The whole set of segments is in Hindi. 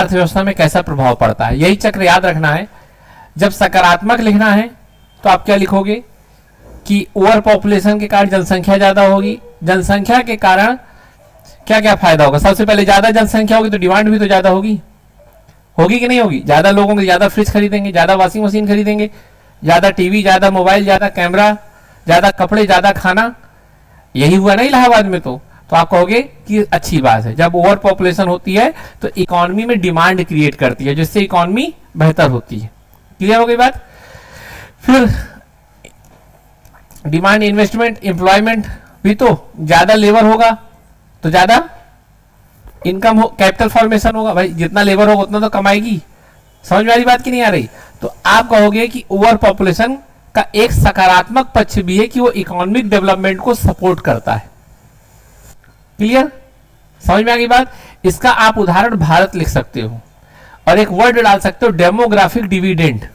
अर्थव्यवस्था में कैसा प्रभाव पड़ता है, यही चक्र याद रखना है। जब सकारात्मक लिखना है तो आप क्या लिखोगे कि ओवर पॉपुलेशन के कारण जनसंख्या ज्यादा होगी, जनसंख्या के कारण क्या क्या फायदा होगा। सबसे पहले ज्यादा जनसंख्या होगी तो डिमांड भी तो ज्यादा होगी, होगी कि नहीं होगी। ज्यादा लोगों के ज्यादा फ्रिज खरीदेंगे, ज्यादा वॉशिंग मशीन खरीदेंगे, ज्यादा टीवी, ज्यादा मोबाइल, ज्यादा कैमरा, ज्यादा कपड़े, ज्यादा खाना। यही हुआ ना इलाहाबाद में। तो आप कहोगे कि अच्छी बात है। जब ओवर पॉपुलेशन होती है तो इकोनॉमी में डिमांड क्रिएट करती है, जिससे इकोनॉमी बेहतर होती है। क्लियर हो गई बात। फिर डिमांड, इन्वेस्टमेंट, एम्प्लॉयमेंट भी तो ज्यादा लेबर होगा तो ज्यादा इनकम हो, कैपिटल फॉर्मेशन होगा। भाई जितना लेबर होगा उतना तो कमाएगी। समझ में आ रही बात की नहीं आ रही। तो आप कहोगे कि ओवर पॉपुलेशन का एक सकारात्मक पक्ष भी है कि वो इकोनॉमिक डेवलपमेंट को सपोर्ट करता है। क्लियर, समझ में आ गई बात। इसका आप उदाहरण भारत लिख सकते हो और एक वर्ड डाल सकते हो डेमोग्राफिक डिविडेंड।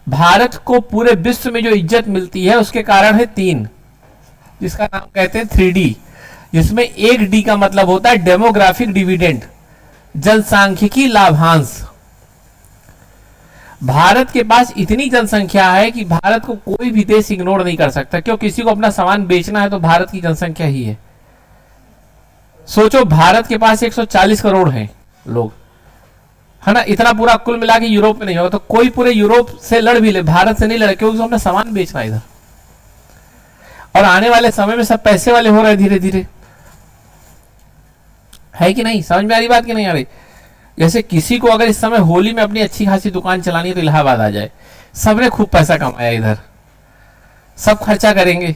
भारत को पूरे विश्व में जो इज्जत मिलती है उसके कारण है 3, जिसका नाम कहते हैं 3D, जिसमें एक डी का मतलब होता है डेमोग्राफिक डिविडेंड, जनसांख्यिकी लाभांश। भारत के पास इतनी जनसंख्या है कि भारत को कोई भी देश इग्नोर नहीं कर सकता। क्यों, किसी को अपना सामान बेचना है तो भारत की जनसंख्या ही है। सोचो भारत के पास 140 करोड़ हैं लोग, है ना। इतना पूरा कुल मिला के यूरोप में नहीं होगा तो कोई पूरे यूरोप से लड़ भी ले, भारत से नहीं लड़े, क्योंकि उसको अपना सामान बेचना इधर। और आने वाले समय में सब पैसे वाले हो रहे हैं धीरे धीरे, है कि नहीं। समझ में आ रही बात कि नहीं आ रही। जैसे किसी को अगर इस समय होली में अपनी अच्छी खासी दुकान चलानी है तो इलाहाबाद आ जाए। सबने खूब पैसा कमाया इधर, सब खर्चा करेंगे,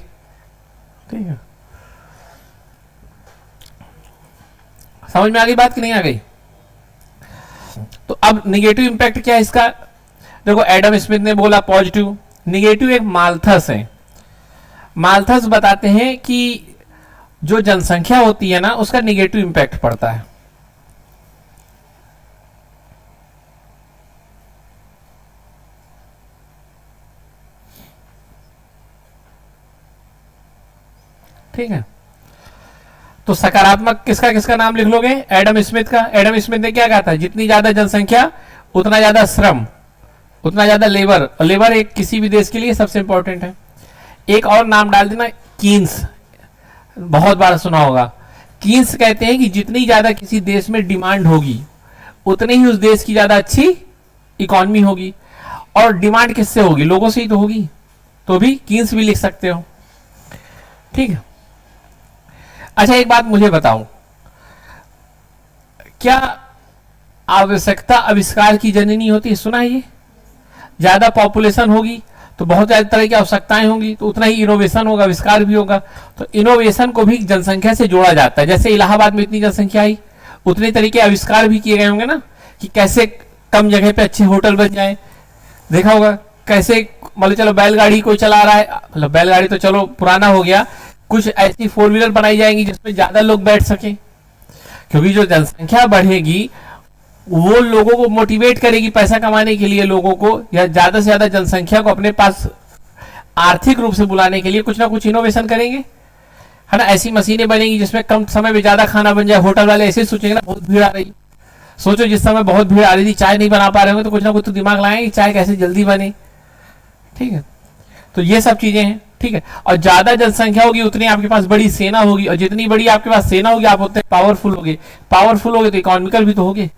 ठीक है। समझ में आ गई बात कि नहीं आ गई। तो अब निगेटिव इंपैक्ट क्या है इसका। देखो एडम स्मिथ ने बोला पॉजिटिव, निगेटिव एक माल्थस है। माल्थस बताते हैं कि जो जनसंख्या होती है ना उसका निगेटिव इंपैक्ट पड़ता है। ठीक है। तो सकारात्मक किसका किसका नाम लिख लोगे, एडम स्मिथ का। एडम स्मिथ ने क्या कहा था, जितनी ज्यादा जनसंख्या उतना ज्यादा श्रम, उतना ज्यादा लेबर। लेबर एक किसी भी देश के लिए सबसे इंपॉर्टेंट है। एक और नाम डाल देना, कीन्स, बहुत बार सुना होगा। कीन्स कहते हैं कि जितनी ज्यादा किसी देश में डिमांड होगी उतनी ही उस देश की ज्यादा अच्छी इकोनॉमी होगी। और डिमांड किससे होगी, लोगों से ही तो होगी। तो भी कीन्स भी लिख सकते हो, ठीक है। अच्छा एक बात मुझे बताओ, क्या आवश्यकता आविष्कार की जननी होती है, सुना है ये। ज्यादा पॉपुलेशन होगी तो बहुत ज्यादा तरह की आवश्यकताएं होंगी तो उतना ही इनोवेशन होगा, आविष्कार भी होगा। तो इनोवेशन को भी जनसंख्या से जोड़ा जाता है। जैसे इलाहाबाद में इतनी जनसंख्या आई उतने तरीके आविष्कार भी किए गए होंगे ना, कि कैसे कम जगह पे अच्छे होटल बन जाए। देखा होगा कैसे, मतलब चलो बैलगाड़ी कोई चला रहा है, मतलब बैलगाड़ी तो चलो पुराना हो गया, कुछ ऐसी 4 व्हीलर बनाई जाएंगी जिसमें ज्यादा लोग बैठ सके। क्योंकि जो जनसंख्या बढ़ेगी वो लोगों को मोटिवेट करेगी पैसा कमाने के लिए, लोगों को या ज्यादा से ज्यादा जनसंख्या को अपने पास आर्थिक रूप से बुलाने के लिए कुछ ना कुछ इनोवेशन करेंगे, है ना। ऐसी मशीनें बनेगी जिसमें कम समय में ज्यादा खाना बन जाए। होटल वाले ऐसे सोचेंगे ना, बहुत भीड़ आ रही, सोचो जिस समय बहुत भीड़ आ रही थी चाय नहीं बना पा रहे होंगे तो कुछ ना कुछ तो दिमाग लगाएंगे चाय कैसे जल्दी बने, ठीक है। तो ये सब चीजें हैं, ठीक है। और ज्यादा जनसंख्या होगी उतनी आपके पास बड़ी सेना होगी, और जितनी बड़ी आपके पास सेना होगी आप उतने पावरफुल होगे। पावरफुल होगे तो इकोनॉमिकल भी तो होगे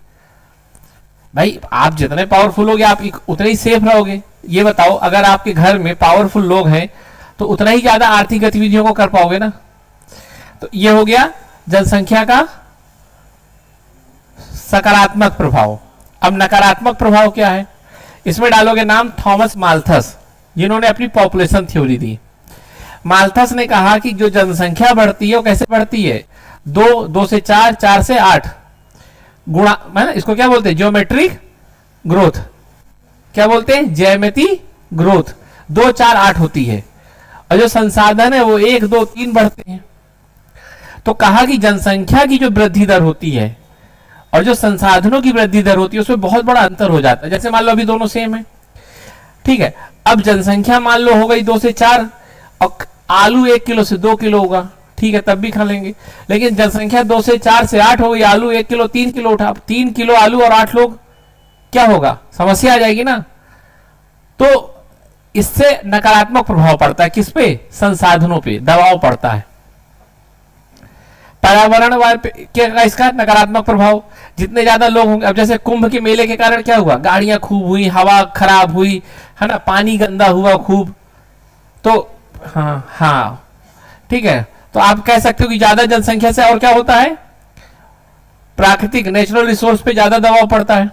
भाई। आप जितने पावरफुल होगे आप उतने ही सेफ रहोगे। ये बताओ अगर आपके घर में पावरफुल लोग हैं तो उतना ही ज्यादा आर्थिक गतिविधियों को कर पाओगे ना। तो ये हो गया जनसंख्या का सकारात्मक प्रभाव। अब नकारात्मक प्रभाव क्या है, इसमें डालोगे नाम थॉमस माल्थस, जिन्होंने अपनी पॉपुलेशन थ्योरी दी। माल्थस ने कहा कि जो जनसंख्या बढ़ती है वो कैसे बढ़ती है, 2 से 4, 4 से 8 गुणा, है इसको क्या बोलते हैं, ज्योमेट्रिक ग्रोथ। क्या बोलते हैं, ज्यामिति ग्रोथ। 2, 4, 8 होती है, और जो संसाधन है वो 1, 2, 3 बढ़ते हैं। तो कहा कि जनसंख्या की जो वृद्धि दर होती है और जो संसाधनों की वृद्धि दर होती है उसमें बहुत बड़ा अंतर हो जाता है। जैसे मान लो अभी दोनों सेम है, ठीक है। अब जनसंख्या मान लो हो गई 2 से 4, और आलू 1 किलो से 2 किलो होगा, ठीक है तब भी खा लेंगे। लेकिन जनसंख्या 2 से 4 से 8 हो गई, आलू 1 किलो 3 किलो उठा, 3 किलो आलू और 8 लोग, क्या होगा, समस्या आ जाएगी ना। तो इससे नकारात्मक प्रभाव पड़ता है किस पे, संसाधनों पे दबाव पड़ता है। पर्यावरण का इसका नकारात्मक प्रभाव, जितने ज्यादा लोग होंगे, अब जैसे कुंभ के मेले के कारण क्या हुआ, गाड़ियां खूब हुई, हवा खराब हुई, है ना, पानी गंदा हुआ खूब, तो हाँ हाँ ठीक है। तो आप कह सकते हो कि ज्यादा जनसंख्या से और क्या होता है, प्राकृतिक नेचुरल रिसोर्स पे ज्यादा दबाव पड़ता है।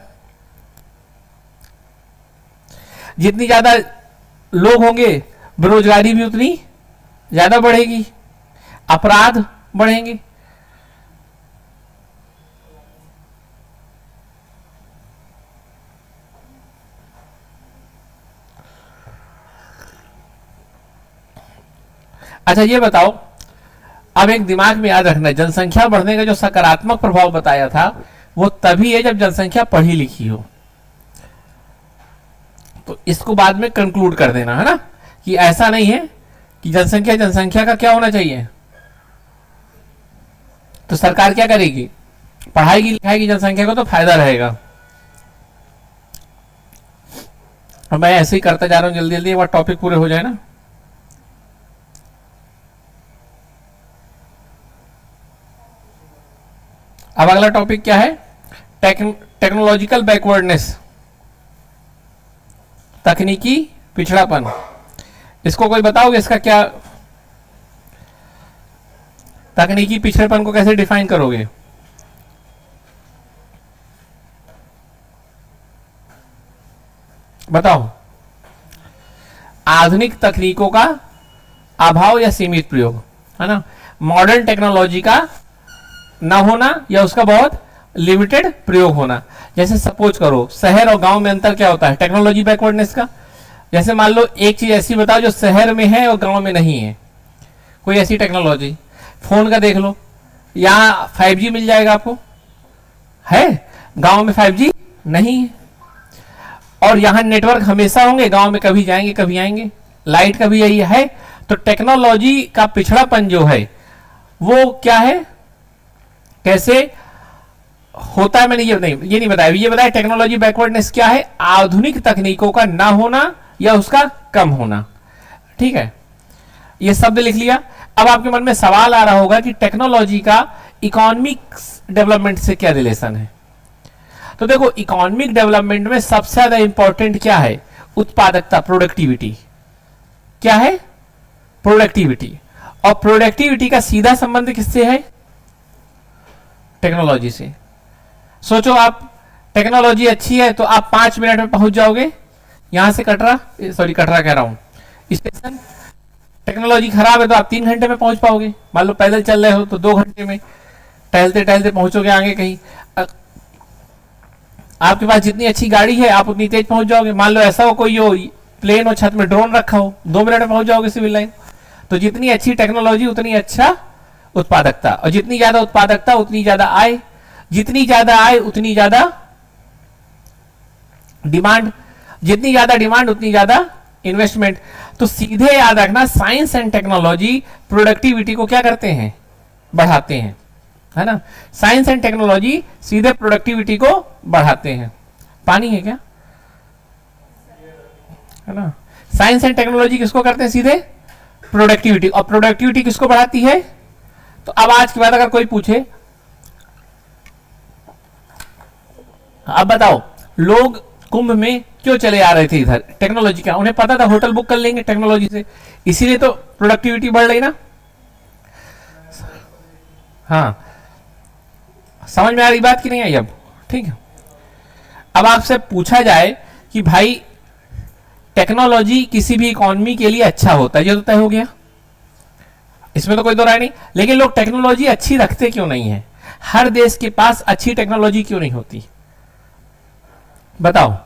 जितनी ज्यादा लोग होंगे बेरोजगारी भी उतनी ज्यादा बढ़ेगी, अपराध बढ़ेंगे। अच्छा ये बताओ, अब एक दिमाग में याद रखना, जनसंख्या बढ़ने का जो सकारात्मक प्रभाव बताया था वो तभी है जब जनसंख्या पढ़ी लिखी हो। तो इसको बाद में कंक्लूड कर देना, है ना, कि ऐसा नहीं है कि जनसंख्या का क्या होना चाहिए, तो सरकार क्या करेगी, पढ़ाएगी लिखाएगी जनसंख्या को तो फायदा रहेगा। और मैं ऐसे ही करता जा रहा हूं, जल्दी जल्दी एक बार टॉपिक पूरे हो जाए ना। अब अगला टॉपिक क्या है, टेक्नोलॉजिकल बैकवर्डनेस, तकनीकी पिछड़ापन। इसको कोई बताओगे, इसका क्या, तकनीकी पिछड़ेपन को कैसे डिफाइन करोगे? बताओ। आधुनिक तकनीकों का अभाव या सीमित प्रयोग, है ना, मॉडर्न टेक्नोलॉजी का ना होना या उसका बहुत लिमिटेड प्रयोग होना। जैसे सपोज करो शहर और गांव में अंतर क्या होता है टेक्नोलॉजी बैकवर्डनेस का। जैसे मान लो एक चीज ऐसी बताओ जो शहर में है और गांव में नहीं है, कोई ऐसी टेक्नोलॉजी। फोन का देख लो, यहाँ 5G मिल जाएगा आपको, है, गांव में 5G नहीं है। और यहाँ नेटवर्क हमेशा होंगे, गांव में कभी जाएंगे कभी आएंगे, लाइट का भी यही है। तो टेक्नोलॉजी का पिछड़ापन जो है वो क्या है, कैसे होता है, मैंने ये नहीं बताया। ये बताया टेक्नोलॉजी बैकवर्डनेस क्या है, आधुनिक तकनीकों का ना होना या उसका कम होना। ठीक है, ये शब्द लिख लिया। अब आपके मन में सवाल आ रहा होगा कि टेक्नोलॉजी का इकोनॉमिक डेवलपमेंट से क्या रिलेशन है। तो देखो, इकोनॉमिक डेवलपमेंट में सबसे ज्यादा इंपॉर्टेंट क्या है, उत्पादकता, प्रोडक्टिविटी। क्या है, प्रोडक्टिविटी। और प्रोडक्टिविटी का सीधा संबंध किससे है, टेक्नोलॉजी से। सोचो आप, टेक्नोलॉजी अच्छी है तो आप 5 मिनट में पहुंच जाओगे यहां से कटरा कह रहा हूं स्टेशन। टेक्नोलॉजी खराब है तो आप 3 घंटे में पहुंच पाओगे। मान लो पैदल चल रहे हो तो 2 घंटे में टहलते टहलते पहुंचोगे आगे कहीं। आपके पास जितनी अच्छी गाड़ी है आप उतनी तेज पहुंच जाओगे। मान लो ऐसा हो कोई हो प्लेन हो, छत में ड्रोन रखा हो, 2 मिनट में पहुंच जाओगे सिविल लाइन। तो जितनी अच्छी टेक्नोलॉजी उतनी अच्छा उत्पादकता, और जितनी ज्यादा उत्पादकता उतनी ज्यादा आय, जितनी ज्यादा आय उतनी ज्यादा डिमांड, जितनी ज्यादा डिमांड उतनी ज्यादा इन्वेस्टमेंट। तो सीधे याद रखना, साइंस एंड टेक्नोलॉजी प्रोडक्टिविटी को क्या करते हैं, बढ़ाते हैं, है ना। साइंस एंड टेक्नोलॉजी सीधे प्रोडक्टिविटी को बढ़ाते हैं। पानी है क्या, है ना। साइंस एंड टेक्नोलॉजी किसको करते हैं, सीधे प्रोडक्टिविटी। और प्रोडक्टिविटी किसको बढ़ाती है। तो अब आज के बाद अगर कोई पूछे, अब बताओ लोग कुंभ में क्यों चले आ रहे थे इधर, टेक्नोलॉजी का, उन्हें पता था होटल बुक कर लेंगे टेक्नोलॉजी से, इसीलिए तो प्रोडक्टिविटी बढ़ रही ना। हाँ, समझ में आ रही बात कि नहीं आई अब, ठीक है। अब आपसे पूछा जाए कि भाई टेक्नोलॉजी किसी भी इकोनॉमी के लिए अच्छा होता है, ये तो तय हो गया, इसमें तो कोई दो राय नहीं। लेकिन लोग टेक्नोलॉजी अच्छी रखते क्यों नहीं है, हर देश के पास अच्छी टेक्नोलॉजी क्यों नहीं होती, बताओ।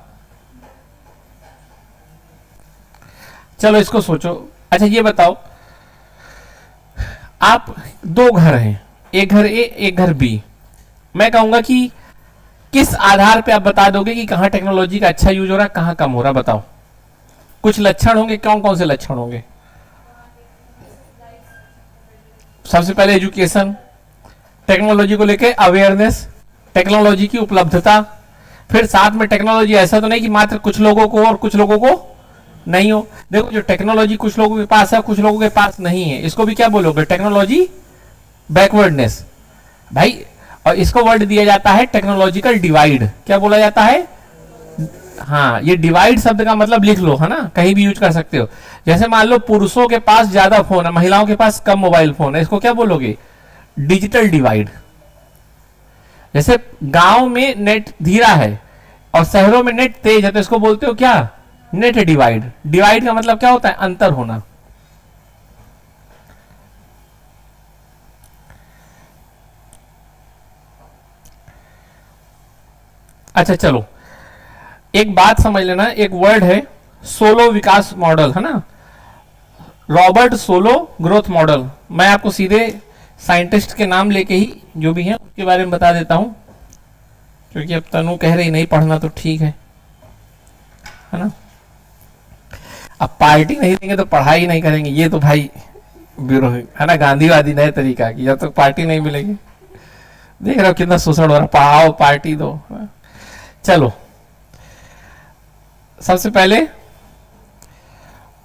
चलो इसको सोचो। अच्छा ये बताओ, आप 2 घर हैं, एक घर ए एक घर बी। मैं कहूंगा कि किस आधार पे आप बता दोगे कि कहां टेक्नोलॉजी का अच्छा यूज हो रहा है, कहां कम हो रहा है, बताओ। कुछ लक्षण होंगे, कौन कौन से लक्षण होंगे। सबसे पहले एजुकेशन, टेक्नोलॉजी को लेके अवेयरनेस, टेक्नोलॉजी की उपलब्धता, फिर साथ में टेक्नोलॉजी ऐसा तो नहीं कि मात्र कुछ लोगों को और कुछ लोगों को नहीं हो। देखो जो टेक्नोलॉजी कुछ लोगों के पास है कुछ लोगों के पास नहीं है, इसको भी क्या बोलोगे, टेक्नोलॉजी बैकवर्डनेस भाई। और इसको वर्ड दिया जाता है टेक्नोलॉजिकल डिवाइड। क्या बोला जाता है? हाँ, ये डिवाइड शब्द का मतलब लिख लो, है ना, कहीं भी यूज कर सकते हो। जैसे मान लो पुरुषों के पास ज्यादा फोन है, महिलाओं के पास कम मोबाइल फोन है, इसको क्या बोलोगे? Digital divide. जैसे गांव में नेट धीरा है और शहरों में नेट तेज है, तो इसको बोलते हो क्या? Net divide. डिवाइड का मतलब क्या होता है? अंतर होना। अच्छा चलो, एक बात समझ लेना, एक वर्ड है सोलो विकास मॉडल, है ना, रॉबर्ट सोलो ग्रोथ मॉडल। मैं आपको सीधे साइंटिस्ट के नाम लेके ही जो भी है उसके बारे में बता देता हूं, क्योंकि अब तनु कह रही नहीं पढ़ना तो ठीक है ना। अब पार्टी नहीं देंगे तो पढ़ाई नहीं करेंगे, ये तो भाई ब्यूरो है ना, गांधीवादी नए तरीका की, जब तक पार्टी नहीं मिलेगी। देख रहे हो कितना शोषण हो रहा, पढ़ाओ पार्टी दो। चलो, सबसे पहले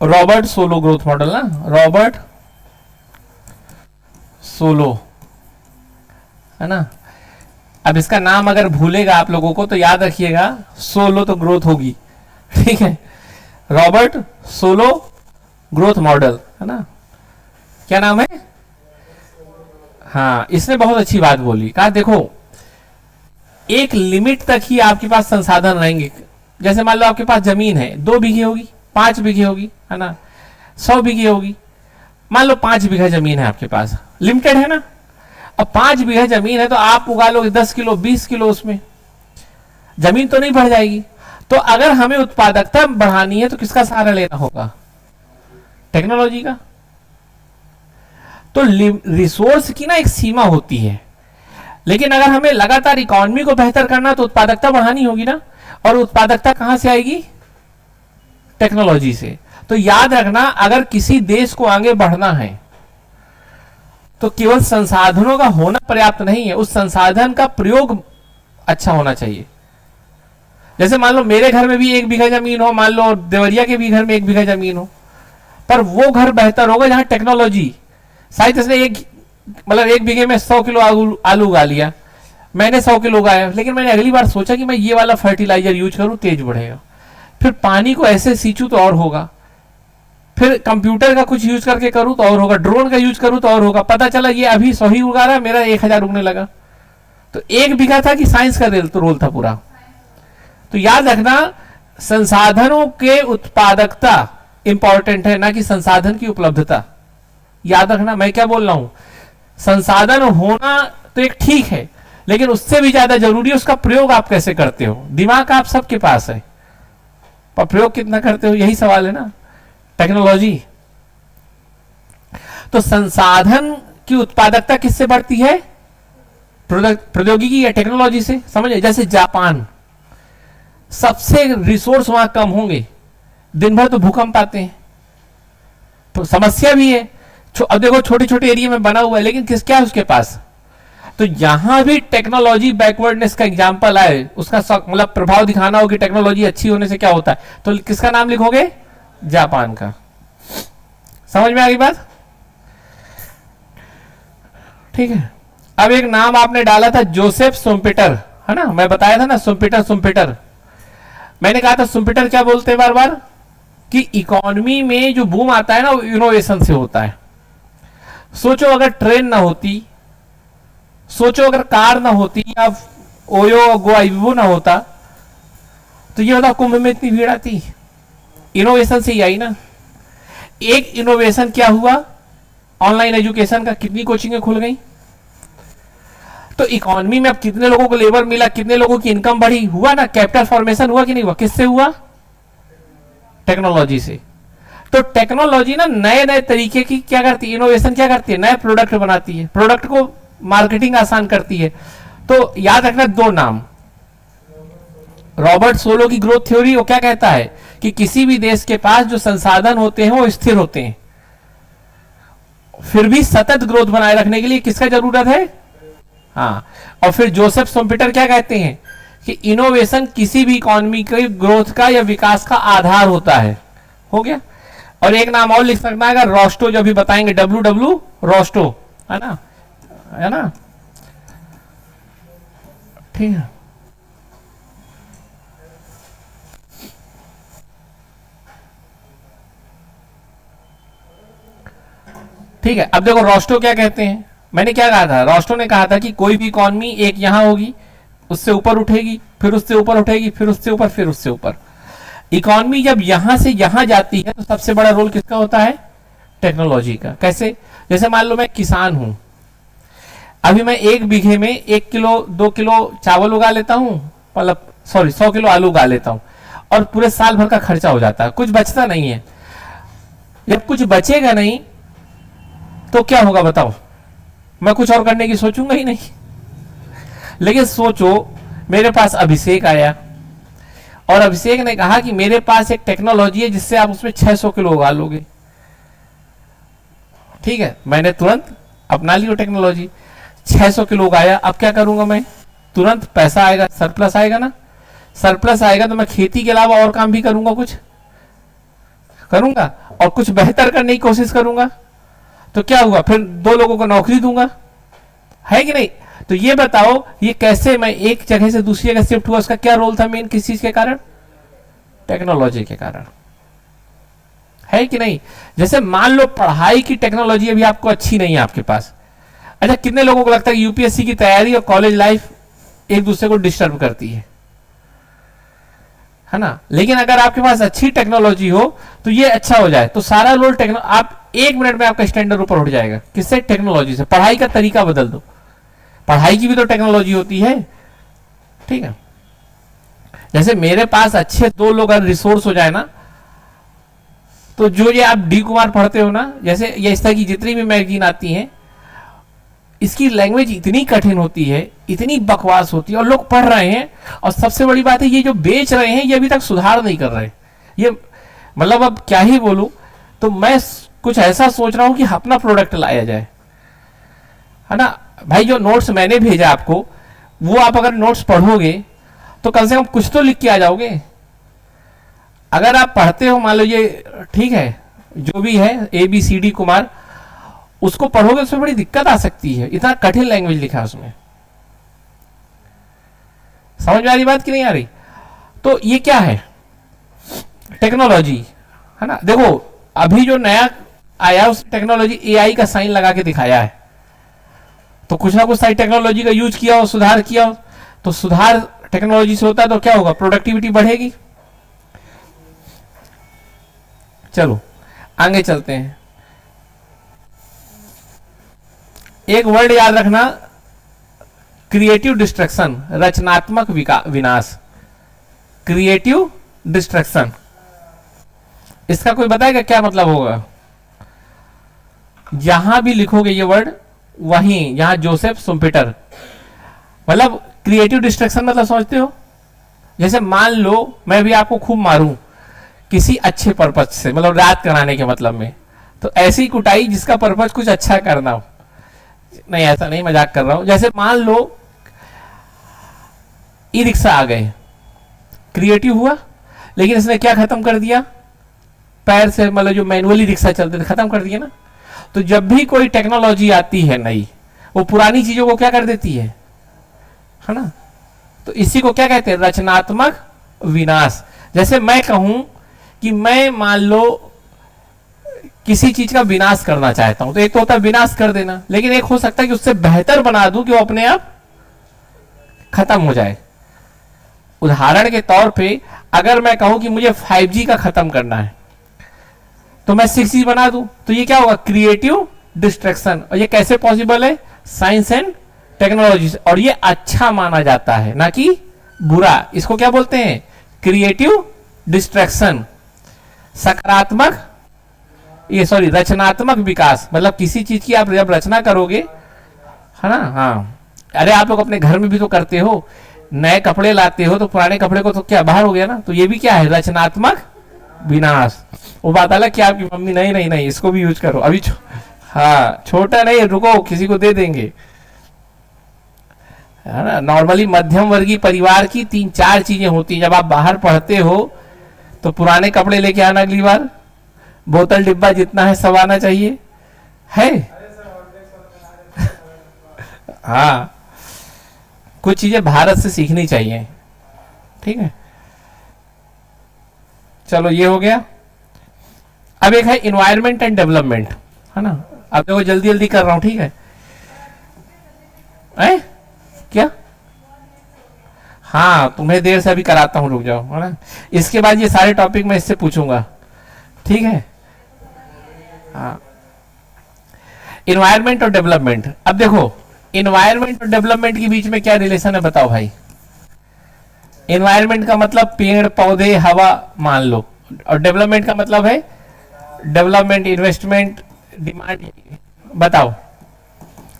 रॉबर्ट सोलो ग्रोथ मॉडल ना, रॉबर्ट सोलो, है ना। अब इसका नाम अगर भूलेगा आप लोगों को तो याद रखिएगा, सोलो तो ग्रोथ होगी, ठीक है। रॉबर्ट सोलो ग्रोथ मॉडल, है ना, क्या नाम है? हाँ, इसने बहुत अच्छी बात बोली, कहा देखो एक लिमिट तक ही आपके पास संसाधन रहेंगे। जैसे मान लो आपके पास जमीन है, 2 बीघे होगी, 5 बीघे होगी, है ना, 100 बीघे होगी। मान लो 5 बीघा जमीन है आपके पास, लिमिटेड है ना। अब 5 बीघा जमीन है तो आप उगा लोगे 10 किलो 20 किलो, उसमें जमीन तो नहीं बढ़ जाएगी। तो अगर हमें उत्पादकता बढ़ानी है तो किसका सहारा लेना होगा? टेक्नोलॉजी का। तो रिसोर्स की ना एक सीमा होती है, लेकिन अगर हमें लगातार इकोनॉमी को बेहतर करना तो उत्पादकता बढ़ानी होगी ना। और उत्पादकता कहां से आएगी? टेक्नोलॉजी से। तो याद रखना, अगर किसी देश को आगे बढ़ना है तो केवल संसाधनों का होना पर्याप्त नहीं है, उस संसाधन का प्रयोग अच्छा होना चाहिए। जैसे मान लो मेरे घर में भी 1 बीघा जमीन हो, मान लो देवरिया के भी घर में 1 बीघा जमीन हो, पर वो घर बेहतर होगा जहां टेक्नोलॉजी, शायद इसने मतलब 1 बीघे में 100 किलो आलू उगा लिया, मैंने 100 किलो उगाया, लेकिन मैंने अगली बार सोचा कि मैं ये वाला फर्टिलाइजर यूज करूं, तेज बढ़ेगा। फिर पानी को ऐसे सींचू तो और होगा, फिर कंप्यूटर का कुछ यूज करके करूं तो और होगा, ड्रोन का यूज करूं तो और होगा। पता चला ये अभी 100 ही उगा रहा है, मेरा 1000 उगने लगा। तो 1 बीघा था कि साइंस का रोल था पूरा। तो याद रखना, संसाधनों के उत्पादकता इंपॉर्टेंट है, ना कि संसाधन की उपलब्धता। याद रखना, मैं क्या बोल रहा हूं, संसाधन होना तो एक ठीक है, लेकिन उससे भी ज्यादा जरूरी है उसका प्रयोग आप कैसे करते हो। दिमाग आप सबके पास है, पर प्रयोग कितना करते हो, यही सवाल है ना। टेक्नोलॉजी, तो संसाधन की उत्पादकता किससे बढ़ती है? प्रौद्योगिकी या टेक्नोलॉजी से। समझे? जैसे जापान, सबसे रिसोर्स वहां कम होंगे, दिन भर तो भूकंप आते हैं, तो समस्या भी है। अब देखो छोटे छोटे एरिया में बना हुआ है, लेकिन क्या है उसके पास? तो यहां भी टेक्नोलॉजी बैकवर्डनेस का एग्जांपल आए, उसका मतलब प्रभाव दिखाना हो कि टेक्नोलॉजी अच्छी होने से क्या होता है, तो किसका नाम लिखोगे? जापान का। समझ में आ गई बात? ठीक है। अब एक नाम आपने डाला था जोसेफ शुम्पेटर, है ना, मैं बताया था ना, शुम्पेटर। मैंने कहा था शुम्पेटर क्या बोलते हैं बार बार, कि इकोनॉमी में जो बूम आता है ना वो इनोवेशन से होता है। सोचो अगर ट्रेन ना होती, सोचो अगर कार ना होती, या ओयो गोआईबो ना होता, तो ये बताओ कुंभ में इतनी भीड़ आती? इनोवेशन से ही आई ना। एक इनोवेशन क्या हुआ? ऑनलाइन एजुकेशन का, कितनी कोचिंगें खुल गई। तो इकोनॉमी में अब कितने लोगों को लेबर मिला, कितने लोगों की इनकम बढ़ी, हुआ ना, कैपिटल फॉर्मेशन हुआ कि नहीं हुआ? किससे हुआ? टेक्नोलॉजी से। तो टेक्नोलॉजी ना नए नए तरीके की क्या करती है, इनोवेशन क्या करती है, नए प्रोडक्ट बनाती है, प्रोडक्ट को मार्केटिंग आसान करती है। तो याद रखना 2 नाम, रॉबर्ट सोलो की ग्रोथ थ्योरी, वो क्या कहता है कि किसी भी देश के पास जो संसाधन होते हैं वो स्थिर होते हैं, फिर भी सतत ग्रोथ बनाए रखने के लिए किसका जरूरत है? हाँ, और फिर जोसेफ शुम्पेटर क्या कहते हैं कि इनोवेशन किसी भी इकोनॉमी के ग्रोथ का या विकास का आधार होता है। हो गया। और एक नाम और लिख सकना है रोस्टो, जो भी बताएंगे, डब्ल्यू रोस्टो, है ना, है ना, ठीक है। ठीक है, अब देखो रोस्टो क्या कहते हैं। मैंने क्या कहा था, रोस्टो ने कहा था कि कोई भी इकॉनमी एक यहां होगी, उससे ऊपर उठेगी, फिर उससे ऊपर उठेगी, फिर उससे ऊपर, फिर उससे ऊपर। इकॉनमी जब यहां से यहां जाती है तो सबसे बड़ा रोल किसका होता है? टेक्नोलॉजी का। कैसे? जैसे मान लो मैं किसान हूं, अभी मैं 1 बीघे में 1 किलो 2 किलो चावल उगा लेता हूं, मतलब सॉरी 100 किलो आलू उगा लेता हूं, और पूरे साल भर का खर्चा हो जाता है, कुछ बचता नहीं है। जब कुछ बचेगा नहीं तो क्या होगा बताओ? मैं कुछ और करने की सोचूंगा ही नहीं। लेकिन सोचो, मेरे पास अभिषेक आया और अभिषेक ने कहा कि मेरे पास एक टेक्नोलॉजी है जिससे आप उसमें 600 किलो उगा लोगे। ठीक है, मैंने तुरंत अपना ली वो टेक्नोलॉजी, 600 किलो उगाया। अब क्या करूंगा मैं? तुरंत पैसा आएगा, सरप्लस आएगा ना। सरप्लस आएगा तो मैं खेती के अलावा और काम भी करूंगा, कुछ करूंगा और कुछ बेहतर करने की कोशिश करूंगा। तो क्या हुआ? फिर 2 लोगों को नौकरी दूंगा, है कि नहीं? तो ये बताओ, ये कैसे मैं एक जगह से दूसरी जगह शिफ्ट हुआ? उसका क्या रोल था मेन? किस चीज के कारण? टेक्नोलॉजी के कारण, है कि नहीं? जैसे मान लो पढ़ाई की टेक्नोलॉजी अभी आपको अच्छी नहीं है आपके पास। अच्छा, कितने लोगों को लगता है यूपीएससी की तैयारी और कॉलेज लाइफ एक दूसरे को डिस्टर्ब करती है ना? लेकिन अगर आपके पास अच्छी टेक्नोलॉजी हो तो ये अच्छा हो जाए, तो सारा रोल आप 1 मिनट में आपका स्टैंडर्ड ऊपर उठ जाएगा। किससे? टेक्नोलॉजी से। पढ़ाई का तरीका बदल दो, पढ़ाई की भी तो टेक्नोलॉजी होती है। ठीक है, जैसे मेरे पास अच्छे 2 लोग अगर रिसोर्स हो जाए ना, तो जो ये आप डी कुमार पढ़ते हो ना, जैसे ये इस तरह की जितनी भी मैगजीन आती हैं, इसकी लैंग्वेज इतनी कठिन होती है, इतनी बकवास होती है, और लोग पढ़ रहे हैं। और सबसे बड़ी बात है, ये जो बेच रहे हैं ये अभी तक सुधार नहीं कर रहे। ये मतलब अब क्या ही बोलूं, तो मैं कुछ ऐसा सोच रहा हूं कि अपना प्रोडक्ट लाया जाए, है ना भाई। जो नोट्स मैंने भेजा आपको, वो आप अगर नोट्स पढ़ोगे तो कम से कम कुछ तो लिख के आ जाओगे। अगर आप पढ़ते हो, मान लो ये ठीक है, जो भी है ABCD कुमार, उसको पढ़ोगे उसमें बड़ी दिक्कत आ सकती है, इतना कठिन लैंग्वेज लिखा है उसमें। समझ में आ रही बात कि नहीं आ रही? तो ये क्या है? टेक्नोलॉजी, है ना। देखो अभी जो नया आया उस टेक्नोलॉजी AI का साइन लगा के दिखाया है, तो कुछ ना कुछ सारी टेक्नोलॉजी का यूज किया हो, सुधार किया हो। तो सुधार टेक्नोलॉजी से होता है तो क्या होगा? प्रोडक्टिविटी बढ़ेगी। चलो आगे चलते हैं। एक वर्ड याद रखना, क्रिएटिव डिस्ट्रक्शन, रचनात्मक विनाश। क्रिएटिव डिस्ट्रक्शन, इसका कोई बताएगा क्या मतलब होगा? जहां भी लिखोगे ये वर्ड, वहीं यहां जोसेफ शुम्पेटर, मतलब क्रिएटिव डिस्ट्रक्शन मतलब समझते हो? जैसे मान लो मैं भी आपको खूब मारूं किसी अच्छे पर्पज से, मतलब रात कराने के मतलब में, तो ऐसी कुटाई जिसका पर्पज कुछ अच्छा करना हो। नहीं ऐसा नहीं, मजाक कर रहा हूं। जैसे मान लो ई रिक्शा आ गए, क्रिएटिव हुआ, लेकिन इसने क्या खत्म कर दिया? पैर से, मतलब जो मैनुअली रिक्शा चलते थे खत्म कर दिया ना। तो जब भी कोई टेक्नोलॉजी आती है नई, वो पुरानी चीजों को क्या कर देती है ना। तो इसी को क्या कहते हैं? रचनात्मक विनाश। जैसे मैं कहूं कि मैं मान लो किसी चीज का विनाश करना चाहता हूं, तो एक तो होता है विनाश कर देना, लेकिन एक हो सकता है कि उससे बेहतर बना दूं कि वो अपने आप खत्म हो जाए। उदाहरण के तौर पे अगर मैं कहूं कि मुझे 5G का खत्म करना है, तो मैं 6G बना दूं, तो ये क्या होगा? Creative distraction. और ये कैसे पॉसिबल है? साइंस एंड टेक्नोलॉजी से। और ये अच्छा माना जाता है, ना कि बुरा। इसको क्या बोलते हैं? Creative distraction. सकारात्मक, ये सॉरी रचनात्मक विकास, मतलब किसी चीज की आप जब रचना करोगे, है ना। हाँ, अरे आप लोग अपने घर में भी तो करते हो, नए कपड़े लाते हो तो पुराने कपड़े को तो क्या बाहर हो गया ना। तो ये भी क्या है? रचनात्मक विनाश। वो बात अलग कि आपकी मम्मी नहीं नहीं नहीं इसको भी यूज करो अभी, हाँ छोटा नहीं, रुको किसी को दे देंगे, है ना। नॉर्मली मध्यम वर्गीय परिवार की 3-4 चीजें होती हैं। जब आप बाहर पढ़ते हो तो पुराने कपड़े लेके आना अगली बार, बोतल डिब्बा जितना है सब आना चाहिए, है। हाँ कुछ चीजें भारत से सीखनी चाहिए, ठीक है। चलो ये हो गया। अब एक है इन्वायरमेंट एंड डेवलपमेंट, है ना। अब देखो जल्दी जल्दी कर रहा हूं, ठीक है। क्या? हाँ तुम्हें देर से अभी कराता हूं, रुक जाओ, है ना। इसके बाद ये सारे टॉपिक मैं इससे पूछूंगा, ठीक है। हाँ इन्वायरमेंट और डेवलपमेंट। अब देखो इन्वायरमेंट और डेवलपमेंट के बीच में क्या रिलेशन है बताओ भाई। इन्वायरमेंट का मतलब पेड़ पौधे हवा मान लो, और डेवलपमेंट का मतलब है डेवलपमेंट इन्वेस्टमेंट डिमांड। बताओ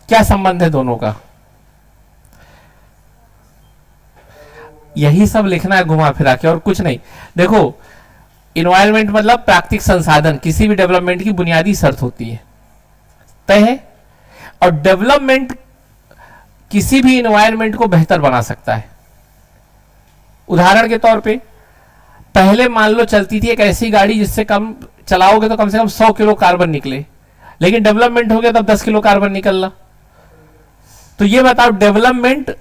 क्या संबंध है दोनों का। यही सब लिखना है घुमा फिरा के, और कुछ नहीं। देखो इन्वायरमेंट मतलब प्राकृतिक संसाधन, किसी भी डेवलपमेंट की बुनियादी शर्त होती है, तय है। और डेवलपमेंट किसी भी इन्वायरमेंट को बेहतर बना सकता है। उदाहरण के तौर पे पहले मान लो चलती थी एक ऐसी गाड़ी जिससे कम चलाओगे तो कम से कम 100 किलो कार्बन निकले, लेकिन डेवलपमेंट हो गया तब 10 किलो कार्बन निकल रहा। तो ये बताओ डेवलपमेंट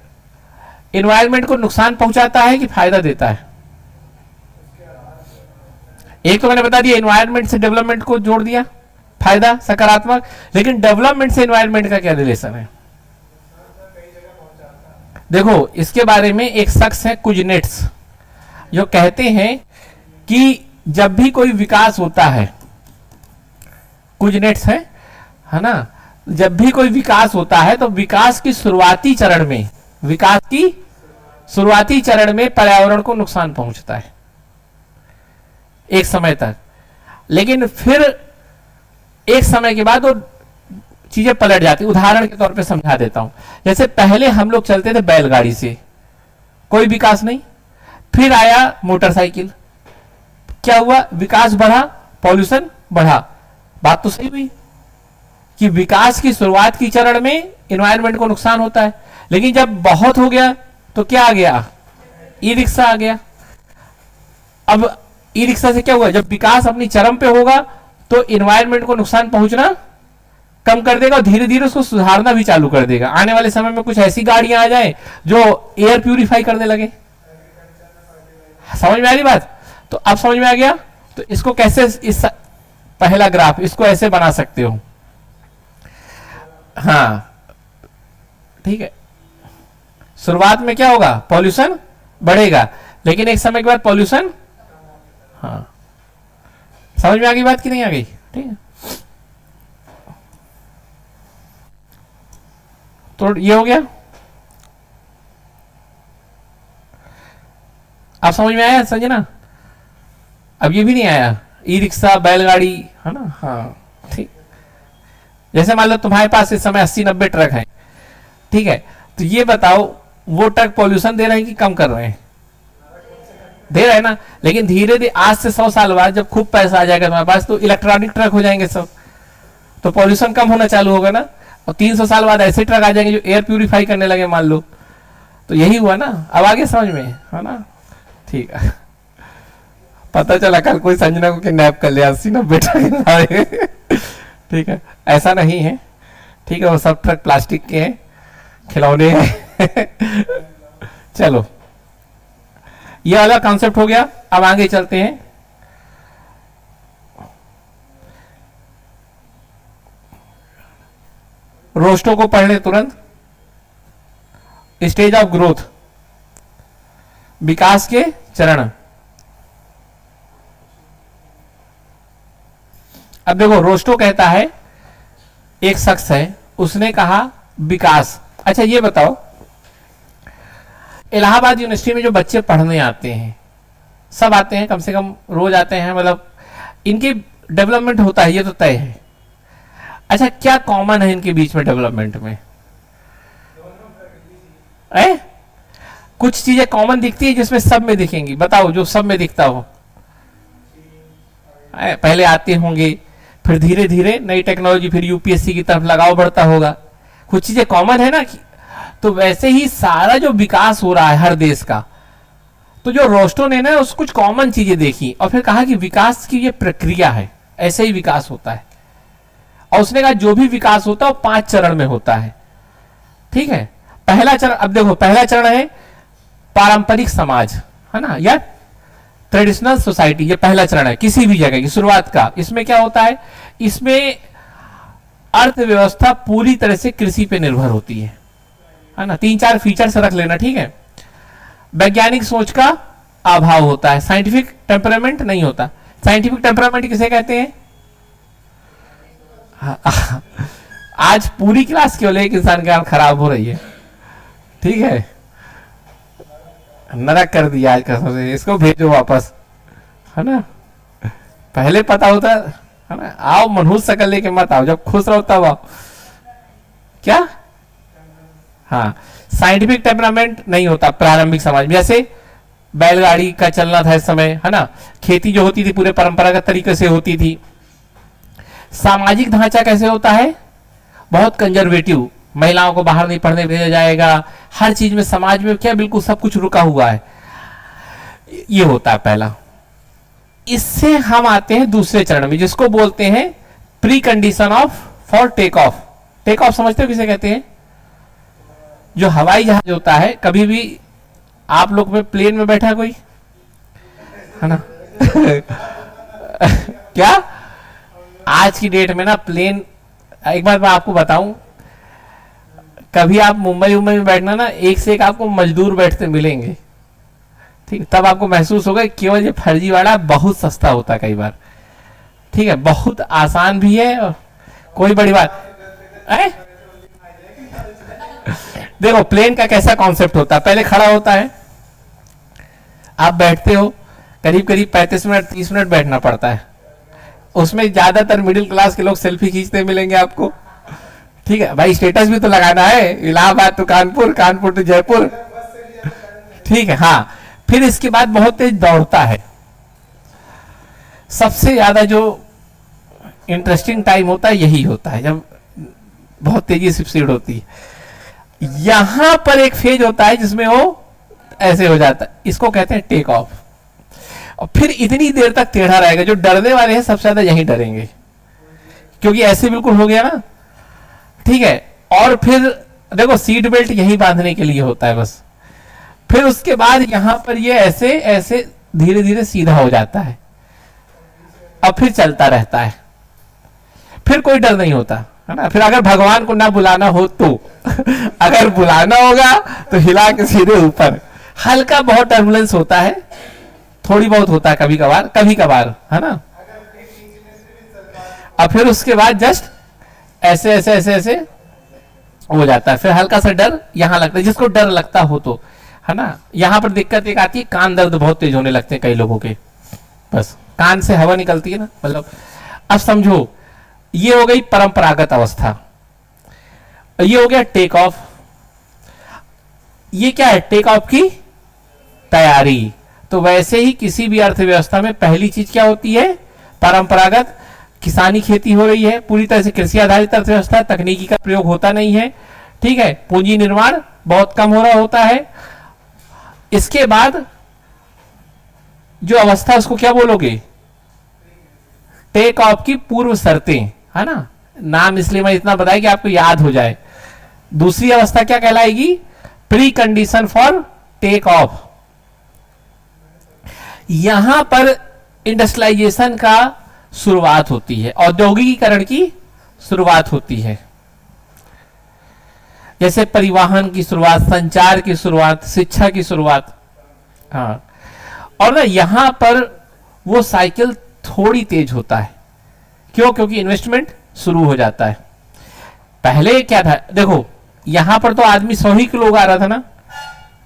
इन्वायरमेंट को नुकसान पहुंचाता है कि फायदा देता है। एक तो मैंने बता दिया इन्वायरमेंट से डेवलपमेंट को जोड़ दिया, फायदा सकारात्मक, लेकिन डेवलपमेंट से इन्वायरमेंट का क्या रिलेशन है। देखो इसके बारे में एक शख्स है कुजनेट्स, जो कहते हैं कि जब भी कोई विकास होता है, कुजनेट्स है ना, जब भी कोई विकास होता है तो विकास की शुरुआती चरण में, विकास की शुरुआती चरण में पर्यावरण को नुकसान पहुंचता है एक समय तक, लेकिन फिर एक समय के बाद वो चीजें पलट जाती। उदाहरण के तौर पे समझा देता हूं। जैसे पहले हम लोग चलते थे बैलगाड़ी से, कोई विकास नहीं, फिर आया मोटरसाइकिल, क्या हुआ, विकास बढ़ा, पॉल्यूशन बढ़ा। बात तो सही हुई कि विकास की शुरुआत की चरण में एनवायरनमेंट को नुकसान होता है, लेकिन जब बहुत हो गया तो क्या आ गया, ई रिक्शा आ गया। अब ई रिक्शा से क्या हुआ, जब विकास अपनी चरम पे होगा तो एनवायरनमेंट को नुकसान पहुंचना कम कर देगा और धीरे धीरे उसको सुधारना भी चालू कर देगा। आने वाले समय में कुछ ऐसी गाड़ियां आ जाए जो एयर प्यूरिफाई करने लगे। समझ में आ रही बात? तो अब समझ में आ गया। तो इसको कैसे, इस पहला ग्राफ इसको ऐसे बना सकते हो। हाँ ठीक है, शुरुआत में क्या होगा, पॉल्यूशन बढ़ेगा, लेकिन एक समय के बाद पॉल्यूशन, हाँ समझ में आ गई बात कि नहीं आ गई? ठीक है, तो ये हो गया। आप समझ में आया संजना? अब ये भी नहीं आया, ई रिक्शा बैलगाड़ी, है ना। हाँ ठीक, जैसे मान लो तुम्हारे पास इस समय 80-90 ट्रक हैं, ठीक है, तो ये बताओ वो ट्रक पॉल्यूशन दे रहे हैं कि कम कर रहे हैं? दे रहे हैं ना। लेकिन धीरे धीरे आज से 100 साल बाद जब खूब पैसा आ जाएगा तुम्हारे पास तो इलेक्ट्रॉनिक ट्रक हो जाएंगे सब, तो पॉल्यूशन कम होना चालू होगा ना। और 300 साल बाद ऐसे ट्रक आ जाएंगे जो एयर प्यूरिफाई करने लगे मान लो। तो यही हुआ ना, अब आगे समझ में, है ना। ठीक है, पता चला कल कोई संजना को किडनैप कर लिया 80-90 ट्रक। ठीक है, ऐसा नहीं है, ठीक है, वो सब ट्रक प्लास्टिक के हैं, खिलौने हैं। चलो ये वाला कॉन्सेप्ट हो गया। अब आगे चलते हैं। रोस्टो को पढ़ ले तुरंत। स्टेज ऑफ ग्रोथ, विकास के चरण। अब देखो रोस्टो कहता है, एक शख्स है, उसने कहा विकास। अच्छा ये बताओ, इलाहाबाद यूनिवर्सिटी में जो बच्चे पढ़ने आते हैं, सब आते हैं, कम से कम रोज आते हैं, मतलब इनकी डेवलपमेंट होता है, ये तो तय है। अच्छा क्या कॉमन है इनके बीच में डेवलपमेंट में? कुछ चीजें कॉमन दिखती है जिसमें सब में दिखेंगी, बताओ जो सब में दिखता हो। पहले आते होंगे, फिर धीरे धीरे नई टेक्नोलॉजी, फिर यूपीएससी की तरफ लगाव बढ़ता होगा, कुछ चीजें कॉमन है ना। तो वैसे ही सारा जो विकास हो रहा है हर देश का, तो जो रोस्टो ने ना उस कुछ कॉमन चीजें देखी और फिर कहा कि विकास की ये प्रक्रिया है, ऐसे ही विकास होता है। और उसने कहा जो भी विकास होता है वो 5 चरण में होता है, ठीक है। पहला चरण, अब देखो पहला चरण है पारंपरिक समाज, है ना, या ट्रेडिशनल सोसाइटी, ये पहला चरण है किसी भी जगह की शुरुआत का। इसमें क्या होता है, इसमें अर्थव्यवस्था पूरी तरह से कृषि पे निर्भर होती है ना। 3-4 फीचर्स रख लेना, ठीक है। वैज्ञानिक सोच का अभाव होता है, साइंटिफिक टेम्परामेंट नहीं होता। साइंटिफिक टेम्परामेंट किसे कहते हैं? आज पूरी क्लास केवल एक इंसान का खराब हो रही है, ठीक है, नरक कर दिया आज कसम से, इसको भेजो वापस, है ना। पहले पता होता है ना, आओ मनहूस शकल लेके मत आओ, जब खुश रहो तब आओ। क्या? हाँ, साइंटिफिक टेम्परामेंट नहीं होता प्रारंभिक समाज में। जैसे बैलगाड़ी का चलना था इस समय, है ना, खेती जो होती थी पूरे परंपरागत तरीके से होती थी। सामाजिक ढांचा कैसे होता है? बहुत कंजर्वेटिव, महिलाओं को बाहर नहीं पढ़ने भेजा जाएगा, हर चीज में समाज में क्या बिल्कुल सब कुछ रुका हुआ है, ये होता है पहला। इससे हम आते हैं दूसरे चरण में, जिसको बोलते हैं precondition of for take off. Take off समझते हो किसे कहते हैं? जो हवाई जहाज होता है, कभी भी आप लोग में प्लेन में बैठा कोई, है ना? क्या आज की डेट में ना प्लेन, एक बार मैं आपको बताऊं, कभी आप मुंबई में बैठना ना, एक से एक आपको मजदूर बैठते मिलेंगे, ठीक, तब आपको महसूस होगा केवल ये फर्जीवाड़ा बहुत सस्ता होता है कई बार, ठीक है, बहुत आसान भी है और कोई बड़ी बात है। देखो प्लेन का कैसा कॉन्सेप्ट होता है, पहले खड़ा होता है, आप बैठते हो, करीब करीब 35 मिनट 30 मिनट बैठना पड़ता है। उसमें ज्यादातर मिडिल क्लास के लोग सेल्फी खींचते मिलेंगे आपको, ठीक है भाई, स्टेटस भी तो लगाना है, इलाहाबाद तो कानपुर, कानपुर तो जयपुर, ठीक है। हाँ, फिर इसके बाद बहुत तेज दौड़ता है। सबसे ज्यादा जो इंटरेस्टिंग टाइम होता है यही होता है, जब बहुत तेजी से स्पीड होती है। यहां पर एक फेज होता है जिसमें वो ऐसे हो जाता है, इसको कहते हैं टेक ऑफ। और फिर इतनी देर तक टेढ़ा रहेगा, जो डरने वाले हैं सबसे ज्यादा यही डरेंगे, क्योंकि ऐसे बिल्कुल हो गया ना, ठीक है। और फिर देखो सीट बेल्ट यही बांधने के लिए होता है बस। फिर उसके बाद यहां पर ये ऐसे ऐसे धीरे धीरे सीधा हो जाता है और फिर चलता रहता है, फिर कोई डर नहीं होता, है ना। फिर अगर भगवान को ना बुलाना हो तो अगर बुलाना होगा तो हिला के सीधे ऊपर। हल्का बहुत टर्बुलेंस होता है, थोड़ी बहुत होता है कभी कभार, है ना। और फिर उसके बाद जस्ट ऐसे ऐसे ऐसे ऐसे हो जाता है। फिर हल्का सा डर यहां लगता है, जिसको डर लगता हो तो, है ना। यहां पर दिक्कत एक आती है, कान दर्द बहुत तेज होने लगते हैं कई लोगों के, बस कान से हवा निकलती है ना, मतलब। अब समझो, ये हो गई परंपरागत अवस्था, ये हो गया टेक ऑफ। ये क्या है? टेक ऑफ की तैयारी। तो वैसे ही किसी भी अर्थव्यवस्था में पहली चीज क्या होती है? परंपरागत किसानी खेती हो रही है, पूरी तरह से कृषि आधारित अर्थव्यवस्था, तकनीकी का प्रयोग होता नहीं है, ठीक है, पूंजी निर्माण बहुत कम हो रहा होता है। इसके बाद जो अवस्था, उसको क्या बोलोगे? टेक ऑफ की पूर्व शर्तें, है ना। नाम इसलिए मैं इतना बताया कि आपको याद हो जाए। दूसरी अवस्था क्या कहलाएगी? Pre condition for take off. यहां पर इंडस्ट्रियलाइजेशन का शुरुआत होती है, औद्योगिकीकरण की शुरुआत होती है, जैसे परिवहन की शुरुआत, संचार की शुरुआत, शिक्षा की शुरुआत। हाँ, और ना यहां पर वो साइकिल थोड़ी तेज होता है। क्यों? क्योंकि इन्वेस्टमेंट शुरू हो जाता है। पहले क्या था, देखो यहां पर तो आदमी 100 ही किलो उगा रहा था ना,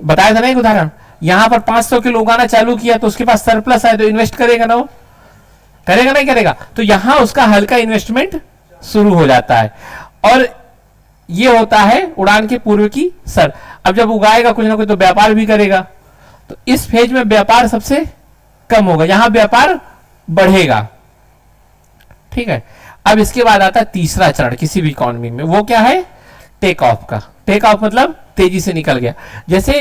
बताया था ना एक उदाहरण। यहां पर 500 किलो उगाना चालू किया तो उसके पास सरप्लस आए तो इन्वेस्ट करेगा ना, वो करेगा नहीं करेगा? तो यहां उसका हल्का इन्वेस्टमेंट शुरू हो जाता है। और ये होता है उड़ान के पूर्व की सर। अब जब उगाएगा कुछ ना कुछ तो व्यापार भी करेगा, तो इस फेज में व्यापार सबसे कम होगा, यहां व्यापार बढ़ेगा, ठीक है। अब इसके बाद आता है तीसरा चरण किसी भी इकोनॉमी में, वो क्या है? टेक ऑफ का। टेक ऑफ मतलब तेजी से निकल गया। जैसे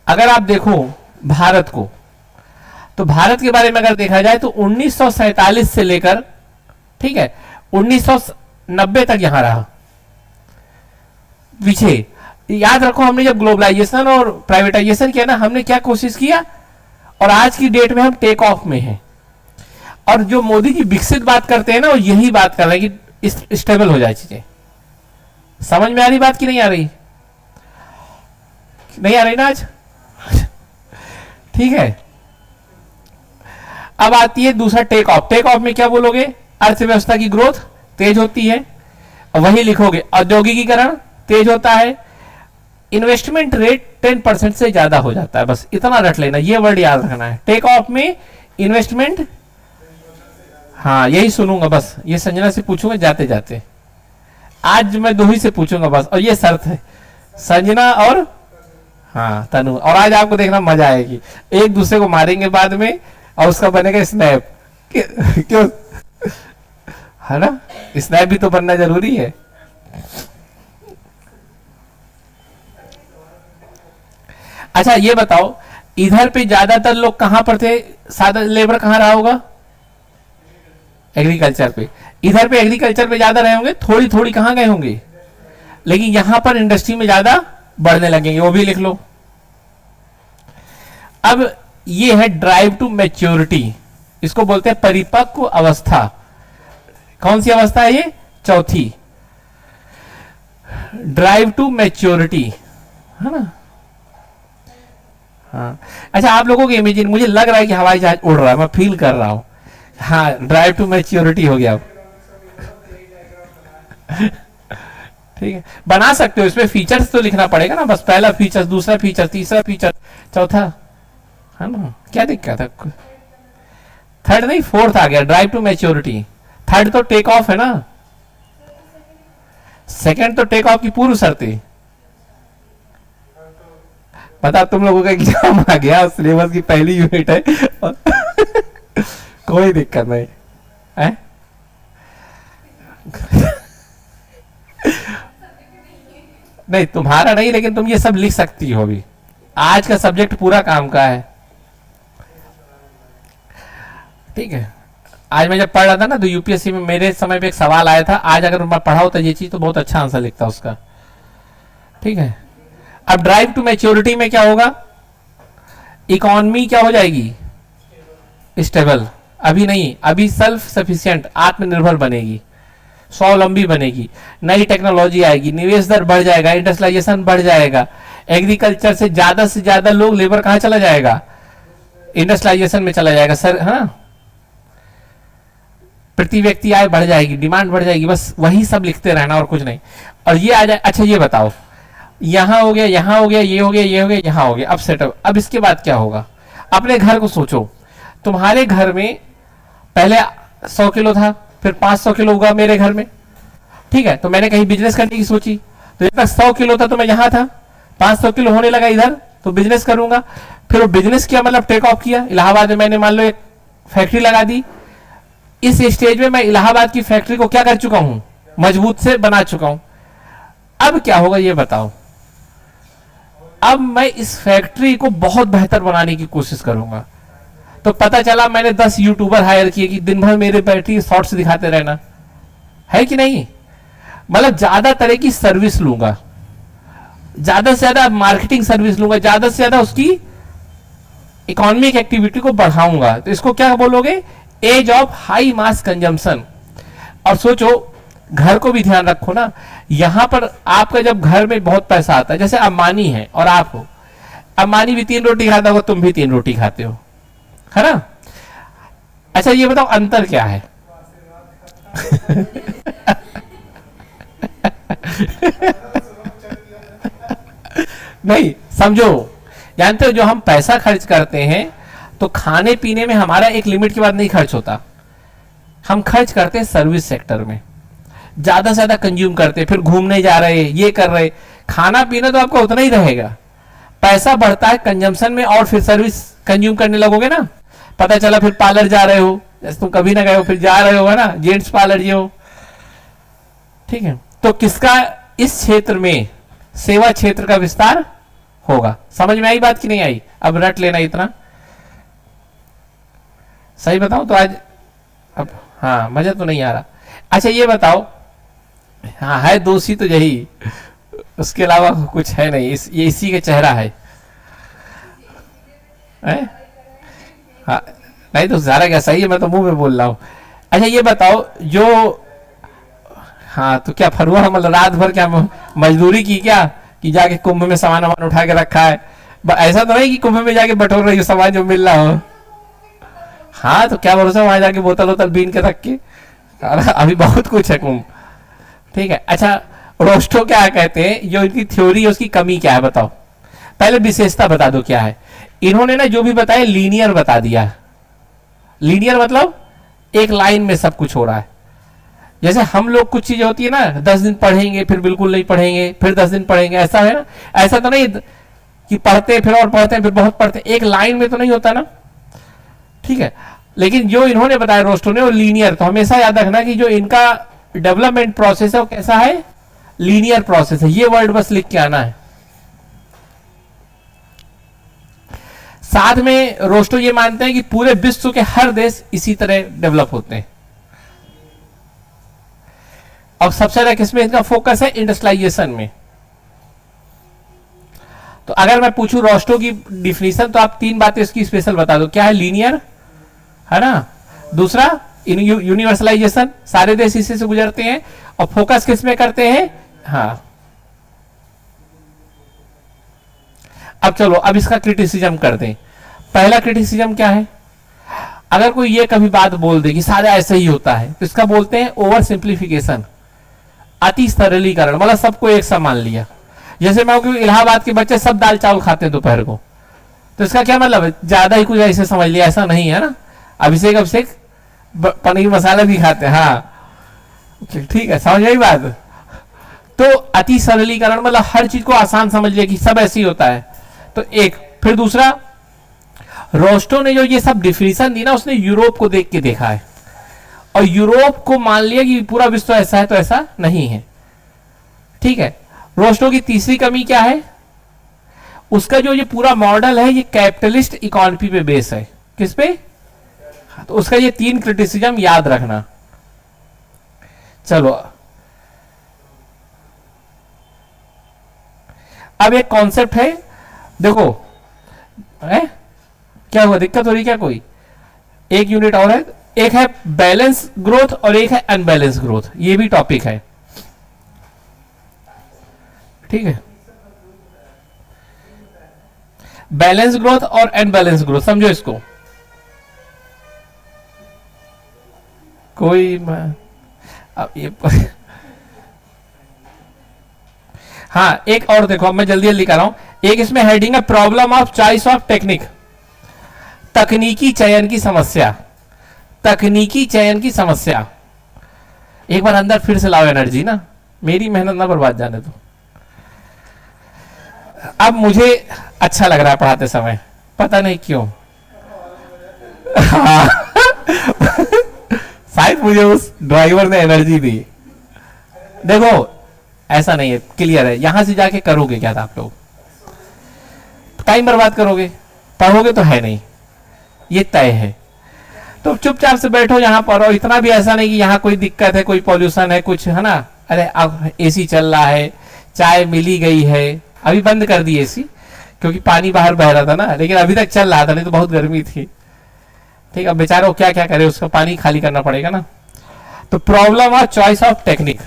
अगर आप देखो भारत को, तो भारत के बारे में अगर देखा जाए तो 1947 से लेकर, ठीक है, 1990 तक यहां रहा पीछे। याद रखो हमने जब ग्लोबलाइजेशन और प्राइवेटाइजेशन किया ना, हमने क्या कोशिश किया, और आज की डेट में हम टेक ऑफ में हैं। और जो मोदी जी विकसित बात करते हैं ना, वो यही बात कर रहे हैं कि स्टेबल हो जाए चीजें। समझ में आ रही बात की नहीं आ रही? नहीं आ रही ना आज? ठीक है। अब आती है दूसरा टेक ऑफ। टेक ऑफ में क्या बोलोगे? अर्थव्यवस्था की ग्रोथ तेज होती है, वही लिखोगे औद्योगिकीकरण तेज होता है, इन्वेस्टमेंट रेट 10% से ज्यादा हो जाता है। बस इतना रट लेना, ये वर्ड याद रखना है। टेक ऑफ में इन्वेस्टमेंट, हाँ यही सुनूंगा बस, ये संजना से पूछूंगा जाते जाते। आज मैं दो ही से पूछूंगा बस, और ये शर्त है, संजना और हाँ तनु। और आज आपको देखना मजा आएगी, एक दूसरे को मारेंगे बाद में और उसका बनेगा स्नैप। क्यों? है ना, स्नैप भी तो बनना जरूरी है। अच्छा ये बताओ, इधर पे ज्यादातर लोग कहां पर थे? सादा लेबर कहां रहा होगा? एग्रीकल्चर पे। इधर पे एग्रीकल्चर पे ज्यादा रहे होंगे, थोड़ी थोड़ी कहां गए होंगे, लेकिन यहां पर इंडस्ट्री में ज्यादा बढ़ने लगेंगे, वो भी लिख लो। अब ये है ड्राइव टू मैच्योरिटी, इसको बोलते हैं परिपक्व अवस्था। कौन सी अवस्था है ये? चौथी, ड्राइव टू मैच्योरिटी, है ना? हाँ अच्छा, आप लोगों की इमेजिन, मुझे लग रहा है कि हवाई जहाज उड़ रहा है, मैं फील कर रहा हूं। हाँ ड्राइव टू मैच्योरिटी हो गया। ठीक है, बना सकते हो, इसमें फीचर्स तो लिखना पड़ेगा ना, बस पहला फीचर, दूसरा फीचर, तीसरा फीचर, चौथा, है ना? क्या दिक्कत है? थर्ड नहीं, फोर्थ आ गया, ड्राइव टू मैच्योरिटी। थर्ड तो टेक ऑफ है ना, सेकंड तो टेक ऑफ की पूर्व शर्तें। पता तुम लोगों का एग्जाम आ गया, सिलेबस की पहली यूनिट है। कोई दिक्कत नहीं है? नहीं तुम्हारा नहीं, लेकिन तुम ये सब लिख सकती हो अभी। आज का सब्जेक्ट पूरा काम का है, ठीक है। आज मैं जब पढ़ रहा था ना, तो यूपीएससी में मेरे समय पे एक सवाल आया था, आज अगर मैं पढ़ाऊं तो ये चीज तो बहुत अच्छा आंसर लिखता उसका, ठीक है। अब ड्राइव टू मैच्योरिटी में क्या होगा? इकोनॉमी क्या हो जाएगी? स्टेबल। अभी नहीं, अभी सेल्फ सफिशिएंट, आत्मनिर्भर बनेगी, स्वावलंबी बनेगी, नई टेक्नोलॉजी आएगी, निवेश दर बढ़ जाएगा, इंडस्ट्रियलाइजेशन बढ़ जाएगा, एग्रीकल्चर से ज्यादा लोग, लेबर कहां चला जाएगा? इंडस्ट्रियलाइजेशन में चला जाएगा सर, है ना? प्रति व्यक्ति आय बढ़ जाएगी, डिमांड बढ़ जाएगी, बस वही सब लिखते रहना और कुछ नहीं। और ये आ जाए। अच्छा ये बताओ, यहां हो गया, यहां हो गया, ये हो गया, ये हो गया, यहां हो गया, अब सेटअप। अब इसके बाद क्या होगा? अपने घर को सोचो, तुम्हारे घर में पहले 100 किलो था, फिर 500 किलो हुआ मेरे घर में, ठीक है। तो मैंने कहीं बिजनेस करने की सोची, तो जब तक 100 किलो था तो मैं यहां था, 500 किलो होने लगा इधर, तो बिजनेस करूंगा। फिर वो बिजनेस किया, मतलब टेक ऑफ किया। इलाहाबाद में मैंने मान लो एक फैक्ट्री लगा दी। इस स्टेज में मैं इलाहाबाद की फैक्ट्री को क्या कर चुका हूं? मजबूत से बना चुका हूं। अब क्या होगा ये बताओ? अब मैं इस फैक्ट्री को बहुत बेहतर बनाने की कोशिश करूंगा। तो पता चला मैंने 10 यूट्यूबर हायर किए कि दिन भर मेरे बैटरी शॉर्ट्स दिखाते रहना, है कि नहीं? मतलब ज्यादा तरह की सर्विस लूंगा, ज्यादा से ज्यादा मार्केटिंग सर्विस लूंगा, ज्यादा से ज्यादा उसकी इकोनॉमिक एक्टिविटी को बढ़ाऊंगा। तो इसको क्या बोलोगे? Age of high mass consumption. और सोचो, घर को भी ध्यान रखो ना, यहां पर आपका जब घर में बहुत पैसा आता है, जैसे अंबानी है और आप हो, अंबानी भी 3 रोटी खाता होगा, तुम भी 3 रोटी खाते हो, है ना? अच्छा ये बताओ अंतर क्या है? नहीं समझो, जानते हो जो हम पैसा खर्च करते हैं, तो खाने पीने में हमारा एक लिमिट के बाद नहीं खर्च होता। हम खर्च करते हैं सर्विस सेक्टर में, ज्यादा से ज्यादा कंज्यूम करते हैं, फिर घूमने जा रहे, ये कर रहे, खाना पीना तो आपका उतना ही रहेगा। पैसा बढ़ता है कंजम्पशन में, और फिर सर्विस कंज्यूम करने लगोगे ना, पता चला फिर पार्लर जा रहे हो, जैसे तुम कभी ना गए हो फिर जा रहे हो, है ना, जेंट्स पार्लर जी हो, ठीक है। तो किसका इस क्षेत्र में सेवा क्षेत्र का विस्तार होगा? समझ में आई बात कि नहीं आई? अब रट लेना इतना, सही बताऊं तो आज अब हाँ मजा तो नहीं आ रहा। अच्छा ये बताओ, हाँ है दोषी तो यही, उसके अलावा कुछ है नहीं, ये इसी का चेहरा है, हाँ नहीं तो सारा क्या सही है, मैं तो मुंह में बोल रहा हूं। अच्छा ये बताओ जो, हाँ तो क्या फरुआ मतलब रात भर क्या मजदूरी की क्या, कि जाके कुंभ में सामान वामान उठा के रखा है? ऐसा तो नहीं कि कुंभ में जाके बटोर रही हो सामान जो मिल रहा हो, हाँ तो क्या भरोसा वहां जाके बोतल वोतल बीन के रख के, अभी बहुत कुछ है कुंभ, ठीक है। अच्छा रोस्टो क्या कहते हैं, जो इनकी थ्योरी है उसकी कमी क्या है बताओ? पहले विशेषता बता दो क्या है। इन्होंने ना जो भी बताया लीनियर बता दिया। लीनियर मतलब एक लाइन में सब कुछ हो रहा है। जैसे हम लोग कुछ चीजें होती है ना, 10 दिन पढ़ेंगे फिर बिल्कुल नहीं पढ़ेंगे, फिर 10 दिन पढ़ेंगे, ऐसा है ना? ऐसा तो नहीं कि पढ़ते हैं फिर और पढ़ते हैं फिर बहुत पढ़ते हैं, एक लाइन में तो नहीं होता ना, ठीक है। लेकिन जो इन्होंने बताया रोस्टो ने वो लीनियर, तो हमेशा याद रखना कि जो इनका डेवलपमेंट प्रोसेस है वो कैसा है, लीनियर प्रोसेस है। ये वर्ड बस लिख के आना है। साथ में रोस्टो ये मानते हैं कि पूरे विश्व के हर देश इसी तरह डेवलप होते हैं। और सबसे ज्यादा किसमें इनका फोकस है, इंडस्ट्रियलाइजेशन में। तो अगर मैं पूछूं रोस्टो की डिफिनीशन, तो आप 3 बातें इसकी स्पेशल बता दो। क्या है? लीनियर, है ना, दूसरा यूनिवर्सलाइजेशन, सारे देश इसी से गुजरते हैं, और फोकस किस में करते हैं? हाँ अब चलो अब इसका क्रिटिसिज्म कर दें। पहला क्रिटिसिज्म क्या है? अगर कोई ये कभी बात बोल दे कि सारा ऐसा ही होता है, तो इसका बोलते हैं ओवर सिंप्लीफिकेशन, अति सरलीकरण, मतलब सबको एक सा मान लिया। जैसे मैं क्योंकि इलाहाबाद के बच्चे सब दाल चावल खाते हैं दोपहर को, तो इसका क्या मतलब है? ज्यादा ही कुछ ऐसे समझ लिया, ऐसा नहीं है ना। अभिषेक पनीर मसाला भी खाते हैं, हाँ ठीक है, समझ आई बात। तो अति सरलीकरण मतलब हर चीज को आसान समझ लिया कि सब ऐसे ही होता है। तो एक, फिर दूसरा, रोस्टो ने जो ये सब डिफिनीशन दी ना, उसने यूरोप को देख के देखा है, और यूरोप को मान लिया कि पूरा विश्व ऐसा है, तो ऐसा नहीं है, ठीक है। रोस्टो की तीसरी कमी क्या है? उसका जो ये पूरा मॉडल है ये कैपिटलिस्ट इकोनॉमी पे बेस है। किस पे? तो उसका ये 3 क्रिटिसिज्म याद रखना। चलो अब एक कॉन्सेप्ट है, देखो है क्या हुआ, दिक्कत हो रही क्या कोई? एक यूनिट और है, एक है बैलेंस ग्रोथ और एक है अनबैलेंस ग्रोथ, ये भी टॉपिक है, ठीक है। बैलेंस ग्रोथ और अनबैलेंस ग्रोथ, समझो इसको। कोई अब ये हाँ एक और देखो, अब मैं जल्दी जल्दी कर रहा हूं। एक इसमें हेडिंग है problem of choice of technique, तकनीकी चयन की समस्या, तकनीकी चयन की समस्या। एक बार अंदर फिर से लाओ एनर्जी ना, मेरी मेहनत ना बर्बाद जाने दो। अब मुझे अच्छा लग रहा है पढ़ाते समय, पता नहीं क्यों। शायद मुझे उस ड्राइवर ने एनर्जी दी। देखो ऐसा नहीं है, क्लियर है। यहां से जाके करोगे क्या था आप लोग? टाइम बर्बाद करोगे, पढ़ोगे तो है नहीं, ये तय है। तो चुपचाप से बैठो यहां पर, और इतना भी ऐसा नहीं कि यहां कोई दिक्कत है, कोई पॉल्यूशन है, कुछ है ना। अरे अब एसी चल रहा है, चाय मिली गई है, अभी बंद कर दी एसी क्योंकि पानी बाहर बह रहा था ना, लेकिन अभी तक चल रहा था, नहीं तो बहुत गर्मी थी, ठीक है। बेचारा क्या क्या करे, उसका पानी खाली करना पड़ेगा ना। तो प्रॉब्लम और चॉइस ऑफ टेक्निक,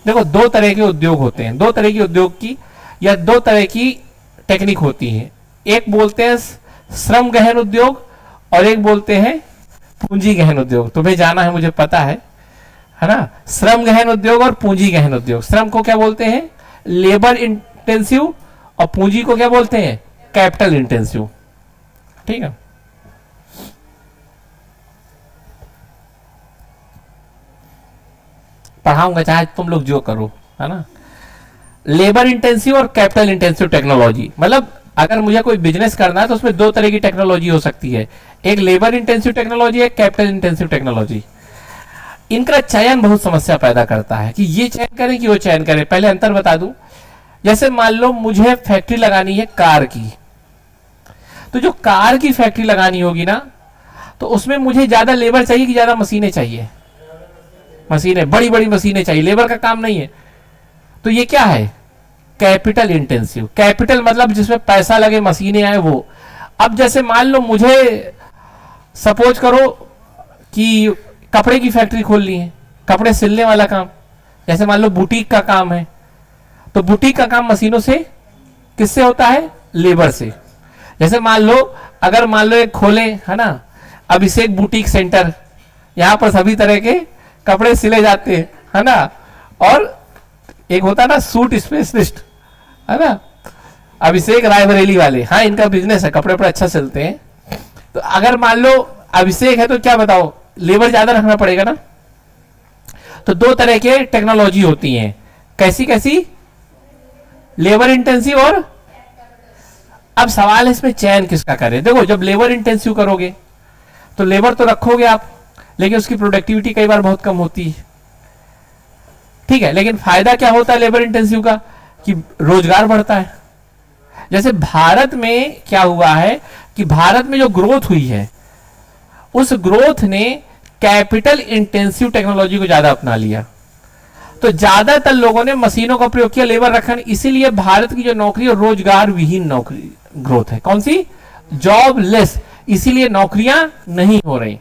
देखो 2 तरह के उद्योग होते हैं, 2 तरह की उद्योग की या 2 तरह की टेक्निक होती है। एक बोलते हैं श्रम गहन उद्योग और एक बोलते हैं पूंजी गहन उद्योग। तुम्हें जाना है मुझे पता है ना। श्रम गहन उद्योग और पूंजी गहन उद्योग। श्रम को क्या बोलते हैं? लेबर इंटेंसिव, और पूंजी को क्या बोलते हैं? कैपिटल इंटेंसिव, ठीक है। पढ़ाऊंगा चाहे तुम लोग जो करो, है ना। लेबर इंटेंसिव और कैपिटल इंटेंसिव टेक्नोलॉजी, मतलब अगर मुझे कोई बिजनेस करना है तो उसमें दो तरह की टेक्नोलॉजी हो सकती है, एक लेबर इंटेंसिव टेक्नोलॉजी है, कैपिटल इंटेंसिव टेक्नोलॉजी। इनका चयन बहुत समस्या पैदा करता है कि ये चयन करें कि वो चयन करें। पहले अंतर बता दूं, जैसे मान लो मुझे फैक्ट्री लगानी है कार की, तो जो कार की फैक्ट्री लगानी होगी ना, तो उसमें मुझे ज्यादा लेबर चाहिए कि ज्यादा मशीनें चाहिए? मशीनें, बड़ी बड़ी मशीनें चाहिए, लेबर का काम नहीं है। तो ये क्या है? Capital intensive. कैपिटल मतलब जिसमें पैसा लगे, मशीनें आए, वो। अब जैसे मान लो मुझे सपोज करो कि कपड़े की फैक्ट्री खोलनी है, कपड़े सिलने वाला काम, जैसे मान लो बुटीक का काम है, तो बुटीक का काम मशीनों से, किससे होता है? लेबर से। जैसे मान लो, अगर मान लो एक खोले, है ना, अभिषेक बुटीक सेंटर, यहां पर सभी तरह के कपड़े सिले जाते हैं, है ना, और एक होता है ना सूट स्पेशलिस्ट, है ना, अभिषेक रायबरेली वाले, हाँ इनका बिजनेस है, कपड़े पर अच्छा सिलते हैं। तो अगर मान लो अभिषेक है तो क्या बताओ, लेबर ज्यादा रखना पड़ेगा ना। तो दो तरह के टेक्नोलॉजी होती हैं, कैसी कैसी? लेबर इंटेंसिव और, अब सवाल है इसमें चयन किसका करें। देखो, जब लेबर इंटेंसिव करोगे तो लेबर तो रखोगे आप, लेकिन उसकी प्रोडक्टिविटी कई बार बहुत कम होती है, ठीक है। लेकिन फायदा क्या होता है लेबर इंटेंसिव का? कि रोजगार बढ़ता है। जैसे भारत में क्या हुआ है कि भारत में जो ग्रोथ हुई है, उस ग्रोथ ने कैपिटल इंटेंसिव टेक्नोलॉजी को ज्यादा अपना लिया, तो ज्यादातर लोगों ने मशीनों का प्रयोग किया, लेबर रखा नहीं। इसीलिए भारत की जो नौकरी है रोजगार विहीन नौकरी ग्रोथ है। कौन सी? जॉबलेस। इसीलिए नौकरियां नहीं हो रही।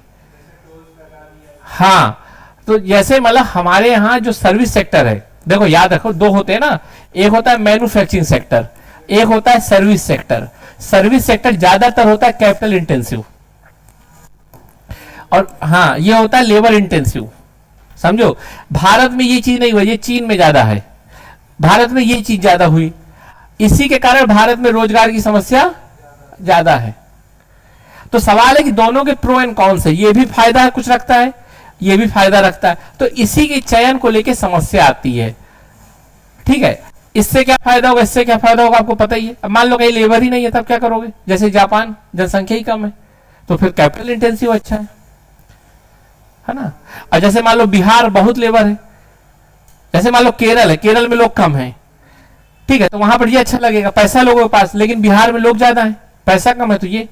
हाँ, तो जैसे मतलब हमारे यहां जो सर्विस सेक्टर है, देखो याद रखो, दो होते हैं ना, एक होता है मैन्युफैक्चरिंग सेक्टर, एक होता है सर्विस सेक्टर। सर्विस सेक्टर ज्यादातर होता है कैपिटल इंटेंसिव, और हाँ ये होता है लेबर इंटेंसिव। समझो, भारत में ये चीज नहीं हुई, ये चीन में ज्यादा है, भारत में ये चीज ज्यादा हुई, इसी के कारण भारत में रोजगार की समस्या ज्यादा है। तो सवाल है कि दोनों के प्रो एंड कॉन्स है, ये भी फायदा कुछ रखता है, ये भी फायदा रखता है, तो इसी के चयन को लेके समस्या आती है, ठीक है। इससे क्या फायदा होगा, इससे क्या फायदा होगा, आपको पता ही है। अब मान लो कहीं लेबर ही नहीं है, तब क्या करोगे? जैसे जापान, जनसंख्या ही कम है, तो फिर कैपिटल इंटेंसिव अच्छा है ना। और जैसे मान लो बिहार बहुत लेबर है, जैसे मान लो केरल है, केरल में लोग कम है, ठीक है, तो वहां पर ये अच्छा लगेगा, पैसा लोगों के पास, लेकिन बिहार में लोग ज्यादा है, पैसा कम है, तो ये,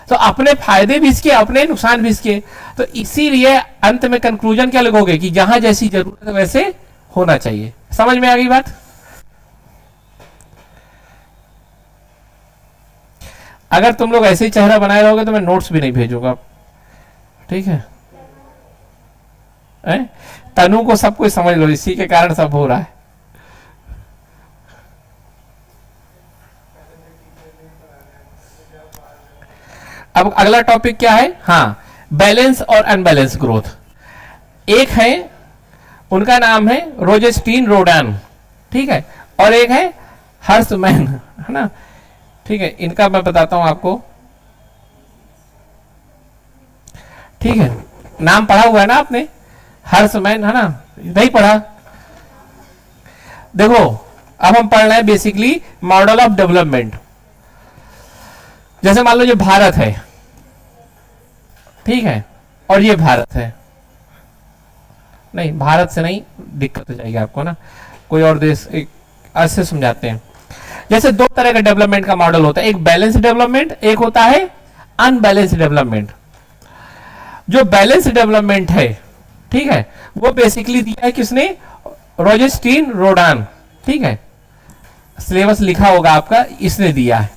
तो अपने फायदे भी इसके, अपने नुकसान भी इसके। तो इसीलिए अंत में कंक्लूजन क्या लगोगे कि जहां जैसी जरूरत है वैसे होना चाहिए। समझ में आ गई बात? अगर तुम लोग ऐसे ही चेहरा बनाए रहोगे तो मैं नोट्स भी नहीं भेजूंगा, ठीक है? तनु को सब कुछ समझ लो, इसी के कारण सब हो रहा है। अब अगला टॉपिक क्या है? हाँ, बैलेंस और अनबैलेंस ग्रोथ। एक है, उनका नाम है रोजेस्टीन रोडान, ठीक है, और एक है हर्षमैन, है ना, ठीक है। इनका मैं बताता हूं आपको, ठीक है, नाम पढ़ा हुआ है ना आपने, हर्षमैन, है ना, नहीं पढ़ा? देखो, अब हम पढ़ रहे हैं बेसिकली मॉडल ऑफ डेवलपमेंट। जैसे मान लो ये भारत है, ठीक है, और ये भारत है, नहीं भारत से नहीं, दिक्कत हो जाएगी आपको ना, कोई और देश, एक ऐसे समझाते हैं। जैसे दो तरह का डेवलपमेंट का मॉडल होता है, एक बैलेंस डेवलपमेंट, एक होता है अनबैलेंस डेवलपमेंट। जो बैलेंस डेवलपमेंट है, ठीक है, वो बेसिकली दिया है किसने? रोजेस्टीन रोडान, ठीक है, सिलेबस लिखा होगा आपका, इसने दिया है।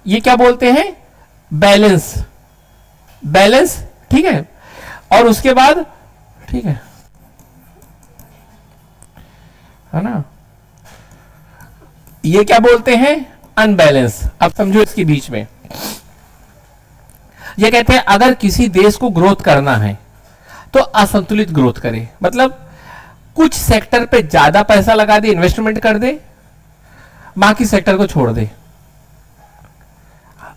ये क्या बोलते हैं? बैलेंस, बैलेंस, ठीक है, और उसके बाद, ठीक है ना, ये क्या बोलते हैं? अनबैलेंस। अब समझो इसके बीच में, ये कहते हैं अगर किसी देश को ग्रोथ करना है तो असंतुलित ग्रोथ करे, मतलब कुछ सेक्टर पे ज्यादा पैसा लगा दे, इन्वेस्टमेंट कर दे, बाकी सेक्टर को छोड़ दे।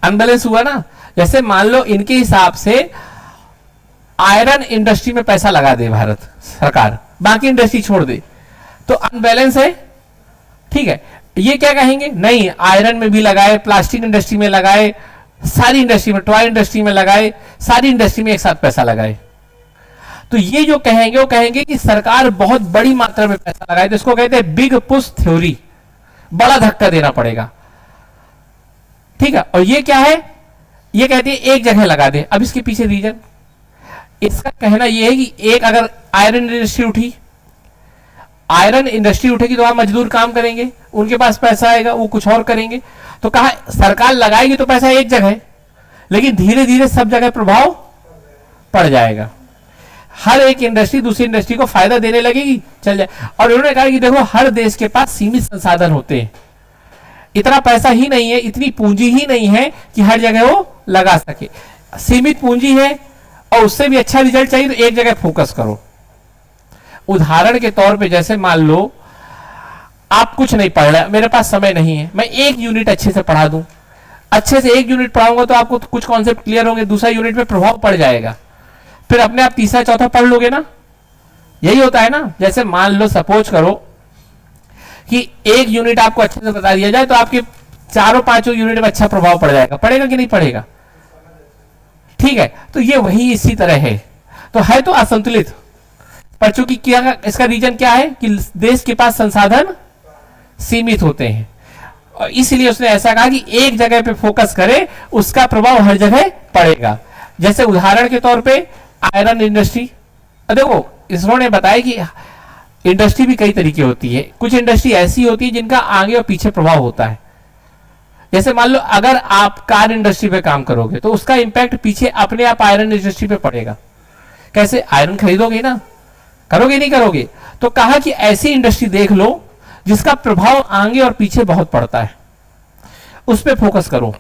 अनबैलेंस हुआ ना। जैसे मान लो इनके हिसाब से आयरन इंडस्ट्री में पैसा लगा दे भारत सरकार, बाकी इंडस्ट्री छोड़ दे, तो अनबैलेंस है, ठीक है। ये क्या कहेंगे, नहीं आयरन में भी लगाए, प्लास्टिक इंडस्ट्री में लगाए, सारी इंडस्ट्री में, टॉय इंडस्ट्री में लगाए, सारी इंडस्ट्री में एक साथ पैसा लगाए। तो ये जो कहेंगे वो कहेंगे कि सरकार बहुत बड़ी मात्रा में पैसा लगाए, तो इसको कहते हैं बिग पुश थ्योरी, बड़ा धक्का देना पड़ेगा। ठीक है, और ये क्या है, ये कहती है एक जगह लगा दे। अब इसके पीछे रीजन, इसका कहना यह है कि एक अगर आयरन इंडस्ट्री उठी, आयरन इंडस्ट्री उठेगी तो वहां मजदूर काम करेंगे, उनके पास पैसा आएगा, वो कुछ और करेंगे। तो कहा सरकार लगाएगी तो पैसा एक जगह, लेकिन धीरे धीरे सब जगह प्रभाव पड़ जाएगा, हर एक इंडस्ट्री दूसरी इंडस्ट्री को फायदा देने लगेगी, चल जाए। और उन्होंने कहा कि देखो हर देश के पास सीमित संसाधन होते हैं, इतना पैसा ही नहीं है, इतनी पूंजी ही नहीं है कि हर जगह वो लगा सके, सीमित पूंजी है और उससे भी अच्छा रिजल्ट चाहिए तो एक जगह फोकस करो। उदाहरण के तौर पे जैसे मान लो आप कुछ नहीं पढ़ रहे, मेरे पास समय नहीं है, मैं एक यूनिट अच्छे से पढ़ा दूं, अच्छे से एक यूनिट पढ़ाऊंगा तो आपको कुछ कॉन्सेप्ट क्लियर होंगे, दूसरा यूनिट में प्रभाव पड़ जाएगा, फिर अपने आप तीसरा चौथा पढ़ लोगे ना, यही होता है ना। जैसे मान लो सपोज करो कि एक यूनिट आपको अच्छे से बता दिया जाए तो आपके चारों पांचों यूनिट में अच्छा प्रभाव पड़ जाएगा, पड़ेगा कि नहीं पड़ेगा, ठीक है। तो ये वही इसी तरह है, तो है तो असंतुलित, पर चूंकि क्या इसका रीजन क्या है कि देश के पास संसाधन सीमित होते हैं, और इसलिए उसने ऐसा कहा कि एक जगह पे फोकस करे, उसका प्रभाव हर जगह पड़ेगा। जैसे उदाहरण के तौर पे आयरन इंडस्ट्री, देखो इसरो ने बताया कि इंडस्ट्री भी कई तरीके होती है, कुछ इंडस्ट्री ऐसी होती है जिनका आगे और पीछे प्रभाव होता है। जैसे मान लो अगर आप कार इंडस्ट्री पे काम करोगे तो उसका इंपैक्ट पीछे अपने आप आयरन इंडस्ट्री पे पड़ेगा। कैसे, आयरन खरीदोगे ना, करोगे नहीं करोगे, तो कहा कि ऐसी इंडस्ट्री देख लो जिसका प्रभाव आगे और पीछे बहुत पड़ता है, उस पे फोकस करो।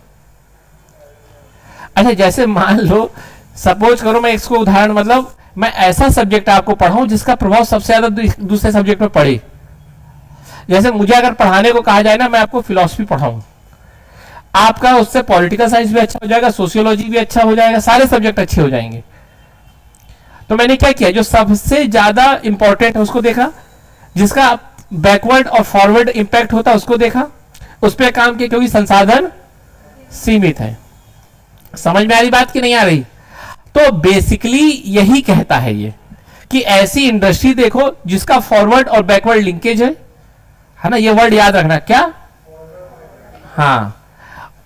अच्छा जैसे मान लो सपोज करो, मैं इसको उदाहरण मतलब मैं ऐसा सब्जेक्ट आपको पढ़ाऊं जिसका प्रभाव सबसे ज्यादा दूसरे सब्जेक्ट में पड़े। जैसे मुझे अगर पढ़ाने को कहा जाए ना, मैं आपको फिलॉसफी पढ़ाऊं, आपका उससे पॉलिटिकल साइंस भी अच्छा हो जाएगा, सोशियोलॉजी भी अच्छा हो जाएगा, सारे सब्जेक्ट अच्छे हो जाएंगे। तो मैंने क्या किया, जो सबसे ज्यादा इंपॉर्टेंट है उसको देखा, जिसका बैकवर्ड और फॉरवर्ड इंपैक्ट होता है उसको देखा, उस पर काम किया, क्योंकि संसाधन सीमित है। समझ में आ रही बात कि नहीं आ रही? तो बेसिकली यही कहता है ये कि ऐसी इंडस्ट्री देखो जिसका फॉरवर्ड और बैकवर्ड लिंकेज है ना, ये वर्ड याद रखना क्या, हाँ,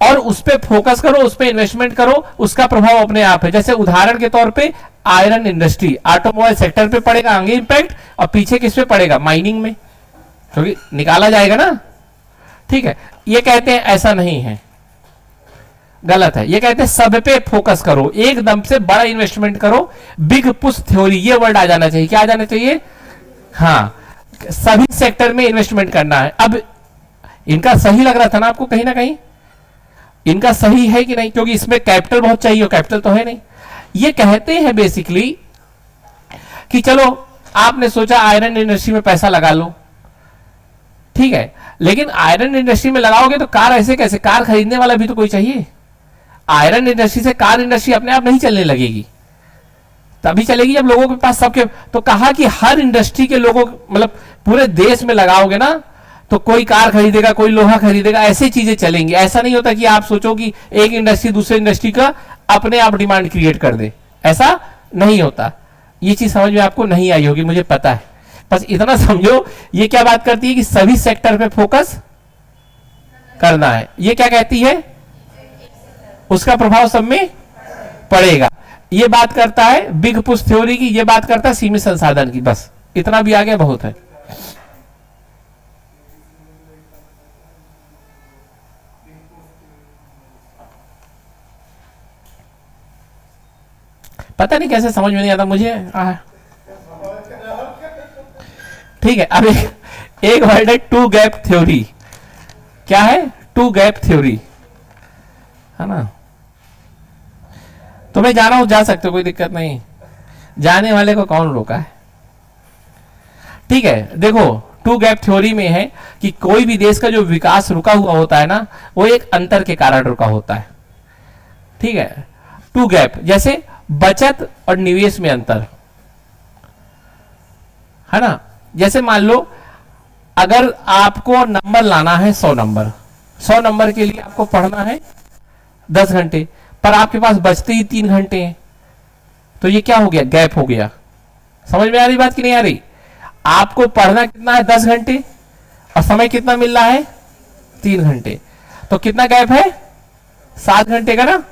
और उस पे फोकस करो, उस पे इन्वेस्टमेंट करो, उसका प्रभाव अपने आप है। जैसे उदाहरण के तौर पे आयरन इंडस्ट्री, ऑटोमोबाइल सेक्टर पे पड़ेगा आगे इंपैक्ट, और पीछे किस पे पड़ेगा, माइनिंग में, क्योंकि निकाला जाएगा ना, ठीक है। ये कहते हैं ऐसा नहीं है, गलत है, ये कहते हैं सब पे फोकस करो, एकदम से बड़ा इन्वेस्टमेंट करो, बिग पुश थ्योरी, ये वर्ड आ जाना चाहिए, क्या आ जाना चाहिए, हाँ, सभी सेक्टर में इन्वेस्टमेंट करना है। अब इनका सही लग रहा था ना आपको, कहीं ना कहीं इनका सही है कि नहीं, क्योंकि इसमें कैपिटल बहुत चाहिए, कैपिटल तो है नहीं। ये कहते हैं बेसिकली कि चलो आपने सोचा आयरन इंडस्ट्री में पैसा लगा लो, ठीक है, लेकिन आयरन इंडस्ट्री में लगाओगे तो कार ऐसे कैसे, कार खरीदने वाला भी तो कोई चाहिए। आयरन इंडस्ट्री से कार इंडस्ट्री अपने आप नहीं चलने लगेगी, तभी चलेगी जब लोगों के पास सबके। तो कहा कि हर इंडस्ट्री के लोगों, मतलब पूरे देश में लगाओगे ना तो कोई कार खरीदेगा, कोई लोहा खरीदेगा, ऐसी चीजें चलेंगी। ऐसा नहीं होता कि आप सोचो कि एक इंडस्ट्री दूसरे इंडस्ट्री का अपने आप डिमांड क्रिएट कर दे, ऐसा नहीं होता। ये चीज समझ में आपको नहीं आई होगी, मुझे पता है, बस इतना समझो। ये क्या बात करती है कि सभी सेक्टर पे फोकस करना है। ये क्या कहती है, उसका प्रभाव सब में पड़ेगा। ये बात करता है बिग पुश थ्योरी की, ये बात करता है सीमित संसाधन की। बस इतना भी आगे बहुत है। पता नहीं कैसे समझ में नहीं आता मुझे, ठीक है। अब एक वर्ड है टू गैप थ्योरी। क्या है, टू गैप थ्योरी, है ना। तो मैं जा रहा हूं, जा सकते हो, कोई दिक्कत नहीं, जाने वाले को कौन रोका है, ठीक है। देखो टू गैप थ्योरी में है कि कोई भी देश का जो विकास रुका हुआ होता है ना, वो एक अंतर के कारण रुका होता है, ठीक है। टू गैप, जैसे बचत और निवेश में अंतर, है ना। जैसे मान लो अगर आपको नंबर लाना है 100 नंबर, 100 नंबर के लिए आपको पढ़ना है 10 घंटे, पर आपके पास बचते ही 3 घंटे हैं, तो ये क्या हो गया, गैप हो गया। समझ में आ रही बात कि नहीं आ रही? आपको पढ़ना कितना है, 10 घंटे, और समय कितना मिल रहा है, 3 घंटे, तो कितना गैप है, 7 घंटे का ना।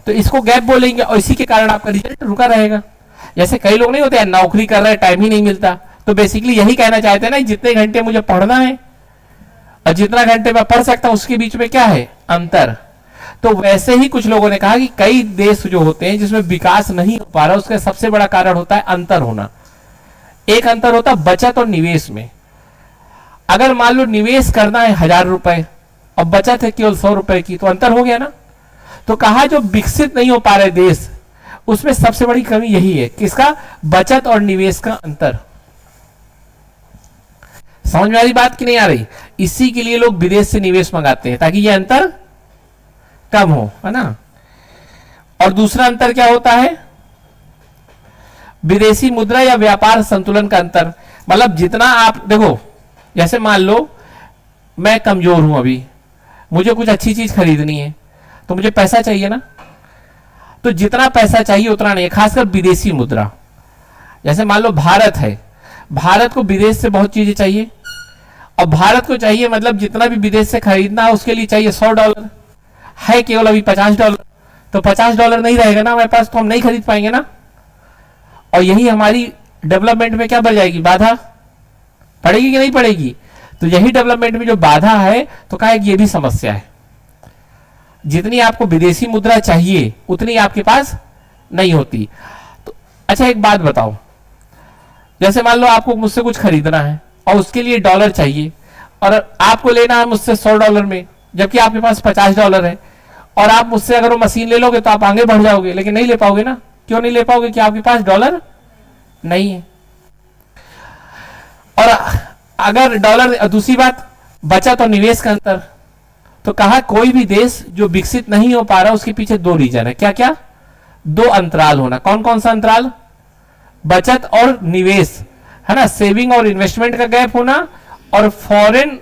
तो इसको गैप बोलेंगे, और इसी के कारण आपका रिजल्ट रुका रहेगा। जैसे कई लोग नहीं होते हैं, नौकरी कर रहे हैं, टाइम ही नहीं मिलता, तो बेसिकली यही कहना चाहते हैं ना, जितने घंटे मुझे पढ़ना है और जितना घंटे मैं पढ़ सकता हूं उसके बीच में क्या है, अंतर। तो वैसे ही कुछ लोगों ने कहा कि कई देश जो होते हैं जिसमें विकास नहीं हो पा रहा, उसका सबसे बड़ा कारण होता है अंतर होना। एक अंतर होता है बचत और निवेश में। अगर मान लो निवेश करना है 1000 रुपए और बचत है केवल 100 रुपए की, तो अंतर हो गया ना। तो कहा जो विकसित नहीं हो पा रहे देश, उसमें सबसे बड़ी कमी यही है, किसका, बचत और निवेश का अंतर। समझ में आ रही बात कि नहीं आ रही? इसी के लिए लोग विदेश से निवेश मंगाते हैं, ताकि ये अंतर कम हो, है ना। और दूसरा अंतर क्या होता है, विदेशी मुद्रा या व्यापार संतुलन का अंतर। मतलब जितना आप देखो, जैसे मान लो मैं कमजोर हूं, अभी मुझे कुछ अच्छी चीज खरीदनी है, तो मुझे पैसा चाहिए ना। तो जितना पैसा चाहिए उतना नहीं, खासकर विदेशी मुद्रा। जैसे मान लो भारत है, भारत को विदेश से बहुत चीजें चाहिए, और भारत को चाहिए मतलब जितना भी विदेश से खरीदना है उसके लिए चाहिए $100, है केवल अभी $50, तो $50 नहीं रहेगा ना हमारे पास, तो हम नहीं खरीद पाएंगे ना। और यही हमारी डेवलपमेंट में क्या बढ़ जाएगी, बाधा पड़ेगी कि नहीं पड़ेगी। तो यही डेवलपमेंट में जो बाधा है, तो कहा ये भी समस्या है। जितनी आपको विदेशी मुद्रा चाहिए उतनी आपके पास नहीं होती। तो अच्छा एक बात बताओ, जैसे मान लो आपको मुझसे कुछ खरीदना है और उसके लिए डॉलर चाहिए, और आपको लेना है मुझसे $100 में, जबकि आपके पास $50 है, और आप मुझसे अगर वो मशीन ले लोगे तो आप आगे बढ़ जाओगे, लेकिन नहीं ले पाओगे ना। क्यों नहीं ले पाओगे, कि आपके पास डॉलर नहीं है। और अगर डॉलर, दूसरी बात बचत और निवेश का अंतर। तो कहा कोई भी देश जो विकसित नहीं हो पा रहा, उसके पीछे 2 रीजन है। क्या क्या, 2 अंतराल होना। कौन कौन सा अंतराल, बचत और निवेश, है ना, सेविंग और इन्वेस्टमेंट का गैप होना, और फॉरेन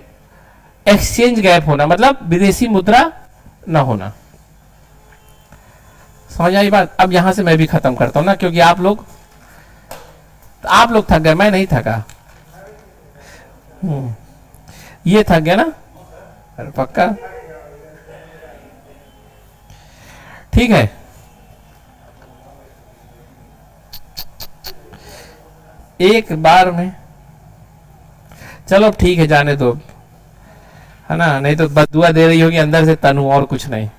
एक्सचेंज गैप होना, मतलब विदेशी मुद्रा ना होना। समझ आई बात? अब यहां से मैं भी खत्म करता हूं ना, क्योंकि आप लोग थक गए, मैं नहीं थका। ये थक गया ना, अरे पक्का, ठीक है। एक बार में चलो ठीक है, जाने दो, है ना, नहीं तो बददुआ दे रही होगी अंदर से तनु, और कुछ नहीं।